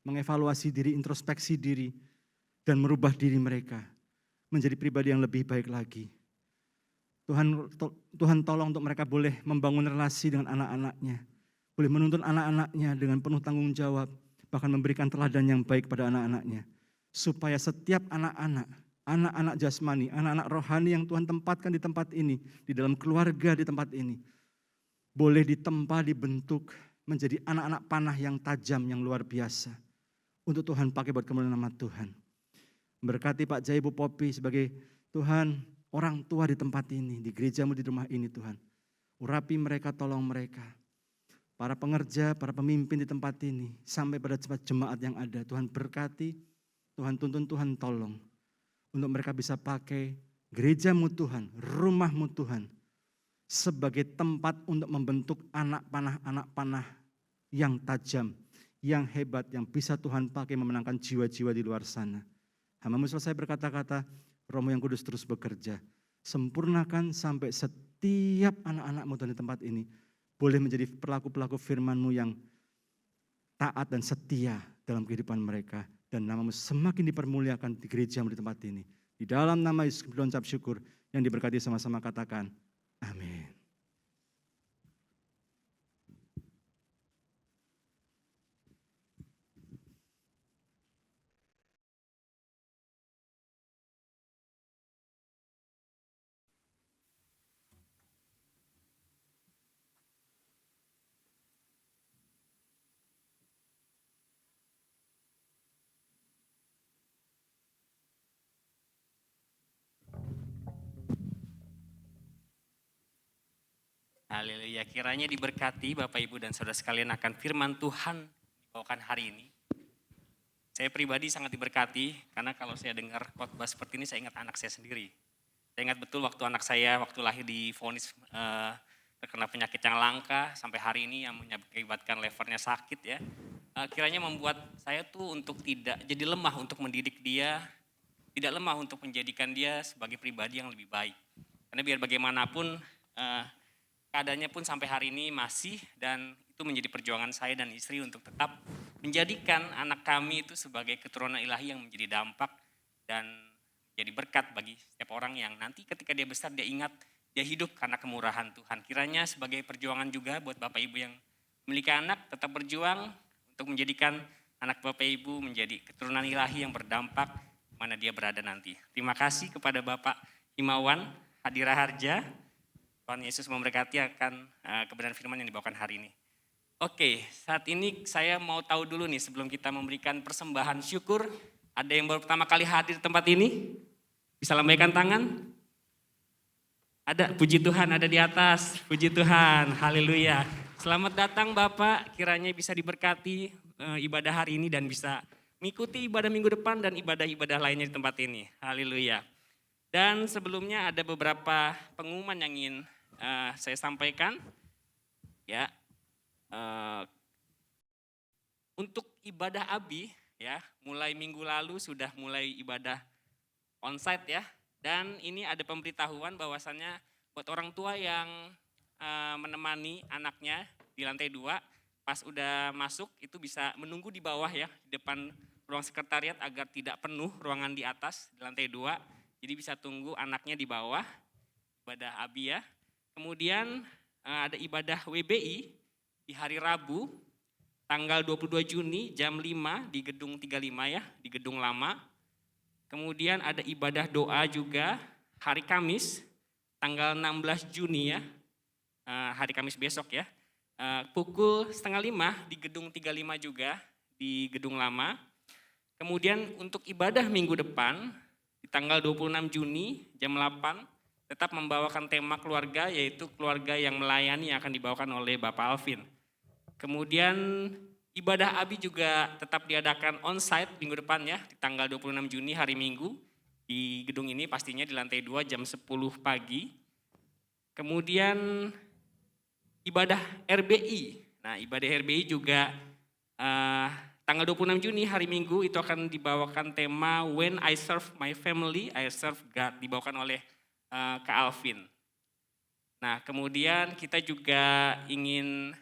mengevaluasi diri, introspeksi diri, dan merubah diri mereka menjadi pribadi yang lebih baik lagi. Tuhan tolong untuk mereka boleh membangun relasi dengan anak-anaknya. Boleh menuntun anak-anaknya dengan penuh tanggung jawab. Bahkan memberikan teladan yang baik pada anak-anaknya. Supaya setiap anak-anak jasmani, anak-anak rohani yang Tuhan tempatkan di tempat ini. Di dalam keluarga di tempat ini. Boleh ditempa, dibentuk menjadi anak-anak panah yang tajam, yang luar biasa. Untuk Tuhan pakai buat kemuliaan nama Tuhan. Berkati Pak Jaya, Ibu Popi sebagai Tuhan, orang tua di tempat ini, di gerejamu, di rumah ini Tuhan. Urapi mereka, tolong mereka. Para pengerja, para pemimpin di tempat ini, sampai pada jemaat yang ada. Tuhan berkati, Tuhan tuntun, Tuhan tolong. Untuk mereka bisa pakai gerejamu Tuhan, rumahmu Tuhan. Sebagai tempat untuk membentuk anak panah yang tajam, yang hebat, yang bisa Tuhan pakai memenangkan jiwa-jiwa di luar sana. Hamba-Mu selesai berkata-kata, Roh-Mu yang kudus terus bekerja. Sempurnakan sampai setiap anak-anak-Mu Tuhan di tempat ini boleh menjadi pelaku-pelaku firman-Mu yang taat dan setia dalam kehidupan mereka. Dan nama-Mu semakin dipermuliakan di gereja-Mu di tempat ini. Di dalam nama Yesus kita ucap syukur yang diberkati sama-sama katakan, amin. Haleluya. Kiranya diberkati Bapak Ibu dan Saudara sekalian akan firman Tuhan dibawakan hari ini. Saya pribadi sangat diberkati karena kalau saya dengar khotbah seperti ini saya ingat anak saya sendiri. Saya ingat betul waktu anak saya waktu lahir divonis terkena penyakit yang langka sampai hari ini yang mengakibatkan levernya sakit ya. Kiranya membuat saya tuh untuk tidak jadi lemah untuk mendidik dia, tidak lemah untuk menjadikan dia sebagai pribadi yang lebih baik. Karena biar bagaimanapun keadaannya pun sampai hari ini masih, dan itu menjadi perjuangan saya dan istri untuk tetap menjadikan anak kami itu sebagai keturunan ilahi yang menjadi dampak dan jadi berkat bagi setiap orang yang nanti ketika dia besar dia ingat dia hidup karena kemurahan Tuhan. Kiranya sebagai perjuangan juga buat Bapak Ibu yang memiliki anak tetap berjuang untuk menjadikan anak Bapak Ibu menjadi keturunan ilahi yang berdampak mana dia berada nanti. Terima kasih kepada Bapak Himawan Hadira Harja. Tuhan Yesus memberkati akan kebenaran firman yang dibawakan hari ini. Oke, saat ini saya mau tahu dulu nih sebelum kita memberikan persembahan syukur. Ada yang baru pertama kali hadir di tempat ini? Bisa lambaikan tangan? Ada, puji Tuhan ada di atas. Puji Tuhan, haleluya. Selamat datang Bapak, kiranya bisa diberkati ibadah hari ini dan bisa mengikuti ibadah minggu depan dan ibadah-ibadah lainnya di tempat ini. Haleluya. Dan sebelumnya ada beberapa pengumuman yang ingin saya sampaikan. Ya, untuk ibadah ABI ya, mulai minggu lalu sudah mulai ibadah onsite ya. Dan ini ada pemberitahuan bahwasannya buat orang tua yang menemani anaknya di lantai 2, pas udah masuk itu bisa menunggu di bawah ya, di depan ruang sekretariat agar tidak penuh ruangan di atas di lantai 2. Jadi bisa tunggu anaknya di bawah, ibadah ABI ya. Kemudian ada ibadah WBI di hari Rabu, tanggal 22 Juni jam 5 di gedung 35 ya, di gedung lama. Kemudian ada ibadah doa juga hari Kamis, tanggal 16 Juni ya, hari Kamis besok ya. Pukul 4:30 di gedung 35 juga, di gedung lama. Kemudian untuk ibadah minggu depan, di tanggal 26 Juni jam 8, tetap membawakan tema keluarga, yaitu keluarga yang melayani yang akan dibawakan oleh Bapak Alvin. Kemudian ibadah ABI juga tetap diadakan onsite minggu depan ya, di tanggal 26 Juni hari Minggu, di gedung ini pastinya di lantai 2 jam 10 pagi. Kemudian ibadah RBI, nah ibadah RBI juga tanggal 26 Juni hari Minggu itu akan dibawakan tema When I Serve My Family, I Serve God, dibawakan oleh Kak Alvin. Nah kemudian kita juga ingin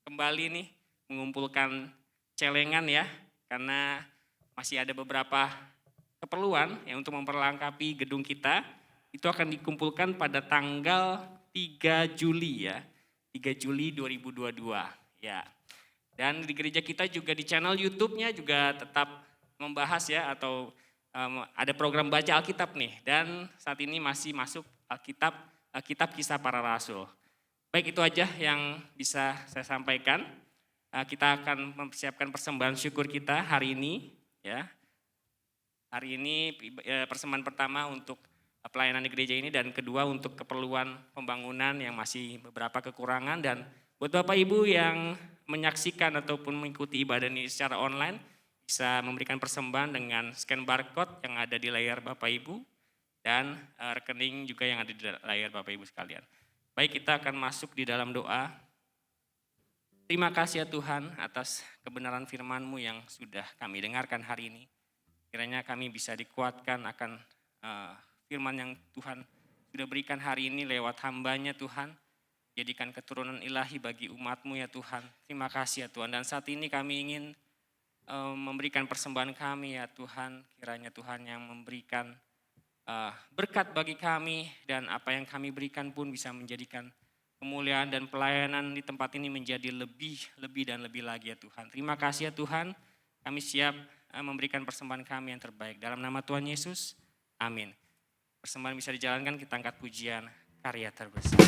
kembali nih mengumpulkan celengan ya, karena masih ada beberapa keperluan yang untuk memperlengkapi gedung kita. Itu akan dikumpulkan pada tanggal 3 Juli ya, 3 Juli 2022 ya. Dan di gereja kita juga di channel YouTube-nya juga tetap membahas ya, atau ada program baca Alkitab nih, dan saat ini masih masuk Alkitab Kisah Para Rasul. Baik, itu aja yang bisa saya sampaikan. Kita akan mempersiapkan persembahan syukur kita hari ini ya. Hari ini persembahan pertama untuk pelayanan di gereja ini, dan kedua untuk keperluan pembangunan yang masih beberapa kekurangan. Dan buat Bapak Ibu yang menyaksikan ataupun mengikuti ibadah ini secara online, bisa memberikan persembahan dengan scan barcode yang ada di layar Bapak Ibu, dan rekening juga yang ada di layar Bapak Ibu sekalian. Baik, kita akan masuk di dalam doa. Terima kasih ya Tuhan atas kebenaran firman-Mu yang sudah kami dengarkan hari ini. Kiranya kami bisa dikuatkan akan firman yang Tuhan sudah berikan hari ini lewat hamba-Nya Tuhan. Jadikan keturunan ilahi bagi umat-Mu ya Tuhan. Terima kasih ya Tuhan. Dan saat ini kami ingin memberikan persembahan kami ya Tuhan. Kiranya Tuhan yang memberikan berkat bagi kami, dan apa yang kami berikan pun bisa menjadikan kemuliaan dan pelayanan di tempat ini menjadi lebih dan lebih lagi ya Tuhan. Terima kasih ya Tuhan. Kami siap memberikan persembahan kami yang terbaik. Dalam nama Tuhan Yesus, amin. Persembahan bisa dijalankan, kita angkat pujian karya terbesar.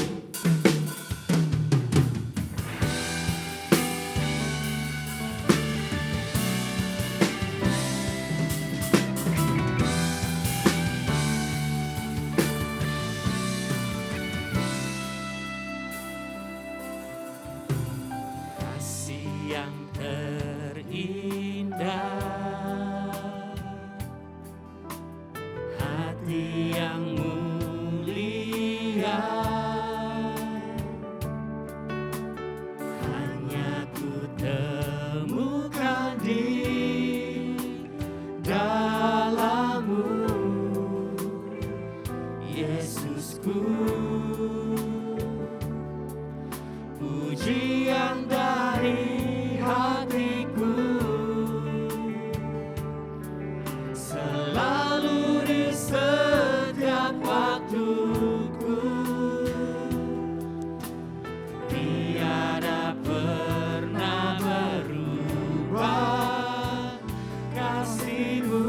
yang terindah, hati yang mulia, hanya ku temukan di dalam-Mu, Yesusku. Pujian dari hatiku selalu di setiap waktuku, tiada pernah berubah kasih-Mu.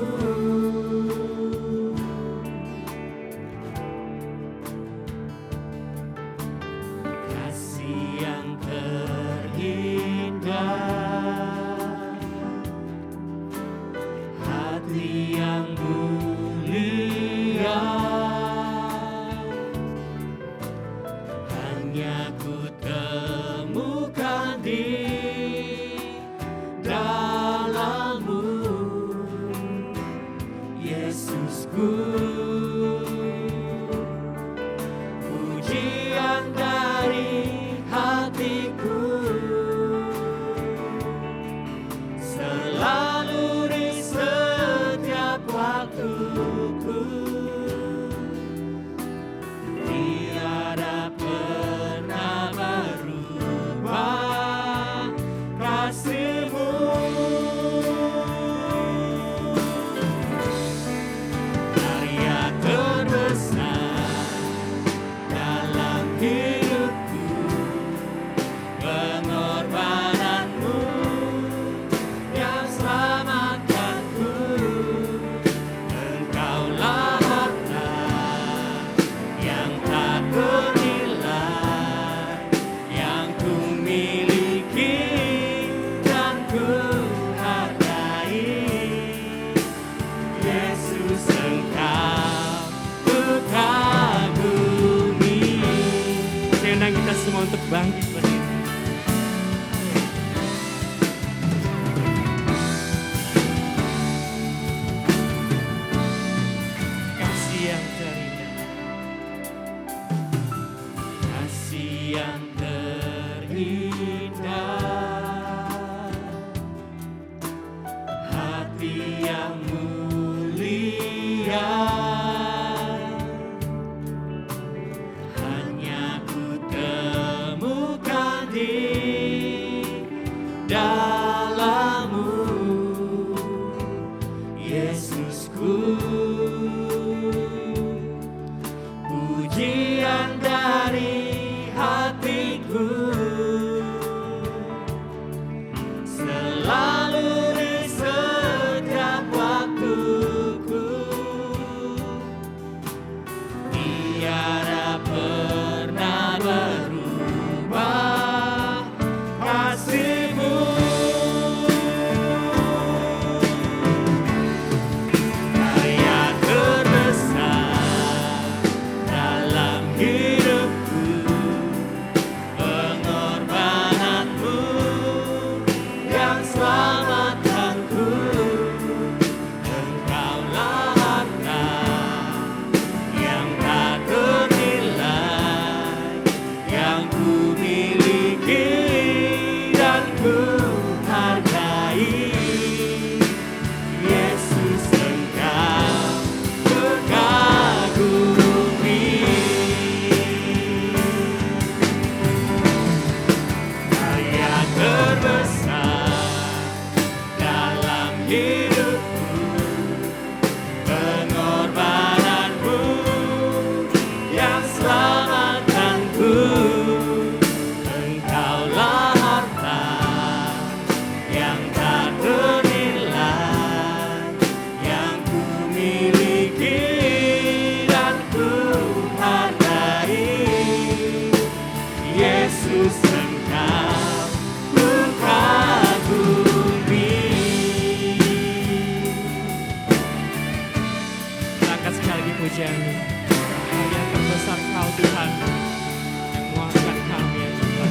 Kasih yang terindah, hati yang mulia, hanya ku temukan di dalam-Mu, Yesusku. Pujian dari hatiku selalu di setiap waktuku, tiada pernah berubah kasih-Mu. Karya terbesar dalam hidupku, pengorbanan-Mu yang selamatkanku. Engkaulah harta yang tak ternilai, yang ku miliki dan ku hargai. Yesus, Engkau ku kagumi. Saya undang kita semua untuk bangkit berdiri. Kasih yang terindah, kasih yang terindah, hati yang mulia, hanya ku temukan di dalam-Mu, Yesusku. Pujian dari hatiku selalu di setiap waktuku, tiada pernah berubah kasih-Mu. Karya terbesar dalam hidupku, pengorbanan-Mu yang selamatkanku. Engkaulah harta yang tak ternilai, yang ku miliki dan ku hargai. Yesus, Engkau ku kagumi. Karya terbesar dalam hidupku, pengorbanan-Mu yang selamatkanku. Engkaulah harta yang tak ternilai, yang ku miliki dan ku hargai. Yesus, Engkau ku kagumi. Angkat sekali lagi pujian-Mu. Yang terbesar Kau Tuhan, yang menguatkan kami ya Tuhan.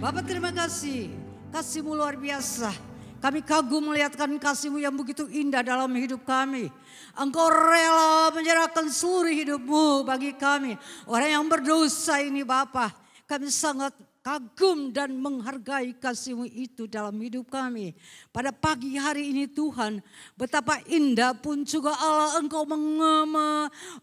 Bapak terima kasih, kasih-Mu luar biasa. Kami kagum melihatkan kasih-Mu yang begitu indah dalam hidup kami. Engkau rela menyerahkan seluruh hidup-Mu bagi kami. Orang yang berdosa ini Bapa, kami sangat kagum dan menghargai kasih-Mu itu dalam hidup kami. Pada pagi hari ini Tuhan, betapa indah pun juga Allah Engkau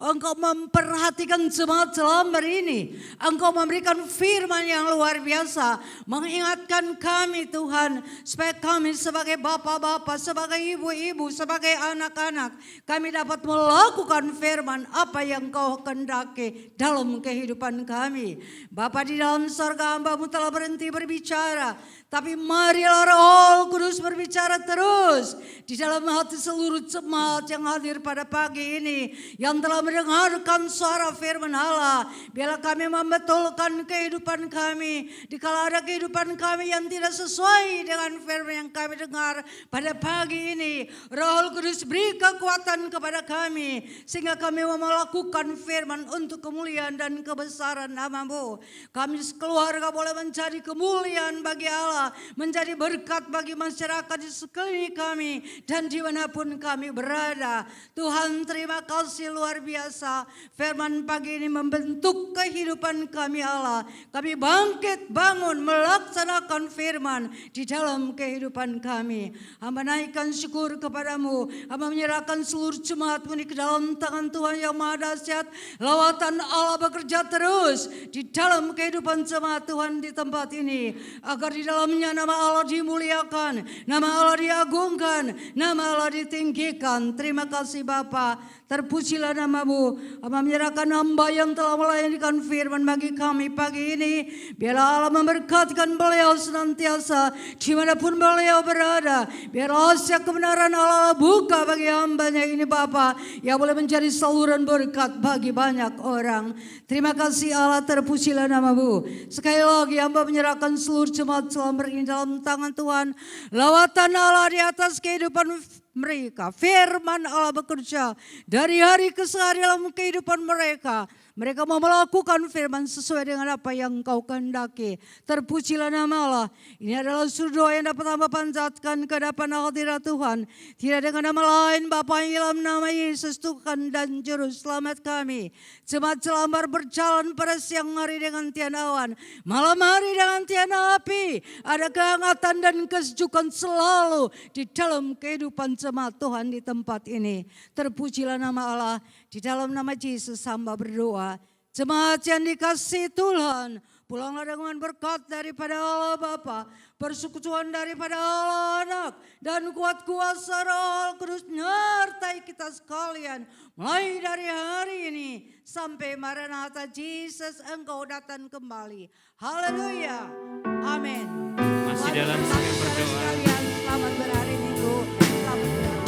Engkau memperhatikan jemaat selama ini. Engkau memberikan firman yang luar biasa, mengingatkan kami Tuhan, supaya kami sebagai bapak-bapak, sebagai ibu-ibu, sebagai anak-anak, kami dapat melakukan firman apa yang Kau kehendaki dalam kehidupan kami. Bapa di dalam surga, hamba-Mu telah berhenti berbicara, tapi marilah Roh Kudus berbicara terus di dalam hati seluruh jemaat yang hadir pada pagi ini, yang telah mendengarkan suara firman Allah. Biarlah kami membetulkan kehidupan kami dikala ada kehidupan kami yang tidak sesuai dengan firman yang kami dengar pada pagi ini. Roh Kudus beri kekuatan kepada kami sehingga kami mau melakukan firman untuk kemuliaan dan kebesaran nama-Mu. Kami sekeluarga boleh menjadi kemuliaan bagi Allah, menjadi berkat bagi masyarakat di sekeliling kami dan dimanapun kami berada. Tuhan terima kasih luar biasa. Firman pagi ini membentuk kehidupan kami Allah. Kami bangkit bangun melaksanakan firman di dalam kehidupan kami. Hamba naikkan syukur kepada-Mu. Hamba menyerahkan seluruh jemaat-Mu ke dalam tangan Tuhan yang maha dahsyat. Lawatan Allah bekerja terus di dalam kehidupan jemaat Tuhan di tempat ini, agar di dalamnya nama Allah dimuliakan, nama Allah diagungkan, nama Allah ditinggikan. Terima kasih Bapa, terpujilah nama-Mu. Hamba menyerahkan hamba yang telah melayanikan firman bagi kami pagi ini. Biarlah Allah memberkatkan beliau senantiasa dimanapun beliau berada. Biarlah rahasia kebenaran Allah buka bagi hambanya ini Bapa, yang boleh menjadi saluran berkat bagi banyak orang. Terima kasih Allah, terpujilah nama-Mu. Sekali lagi hamba menyerahkan seluruh jemaat selama ini dalam tangan Tuhan. Lawatan Allah di atas kehidupan mereka. Firman Allah bekerja dari hari ke hari dalam kehidupan mereka. Mereka mau melakukan firman sesuai dengan apa yang Engkau kehendaki. Terpujilah nama Allah. Ini adalah seluruh doa yang dapat hamba panjatkan ke hadapan hadirat Tuhan. Tidak dengan nama lain Bapa, yang dalam nama Yesus Tuhan dan Juru Selamat kami. Jemaat Jelambar berjalan pada siang hari dengan tian awan, malam hari dengan tian api. Ada kehangatan dan kesejukan selalu di dalam kehidupan jemaat Tuhan di tempat ini. Terpujilah nama Allah. Di dalam nama Yesus hamba berdoa. Jemaat yang dikasihi Tuhan, pulanglah dengan berkat daripada Allah Bapa, persekutuan daripada Allah Anak, dan kuat kuasa Roh Kudus menyertai kita sekalian. Mulai dari hari ini sampai Maranatha Yesus Engkau datang kembali. Haleluya. Amin. Masih dalam sesi berdoa. Sekalian, selamat berhari Minggu. Selamat berhari.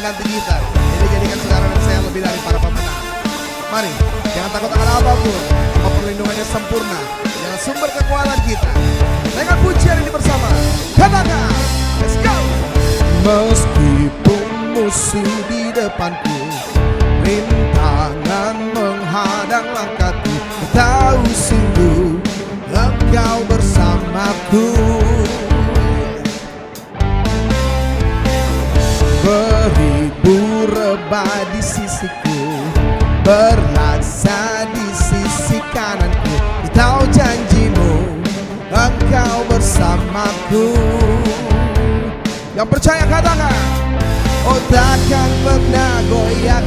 ganti kita. Jadi jadikan saudara dan saya lebih dari para pemenang. Mari, jangan takut akan apapun. Sebab perlindungannya sempurna. Jangan sumber kekuatan kita. Dengan pujian ini bersama. Katakan, let's go. Meskipun musuh di depanku, rintangan menghadang langkahku. Tahu sungguh Engkau bersamaku. Beribu rebah di sisiku, berlaksa di sisi kananku. Tahu janjimu Engkau bersamaku. Yang percaya katakan, oh takkan pernah goyah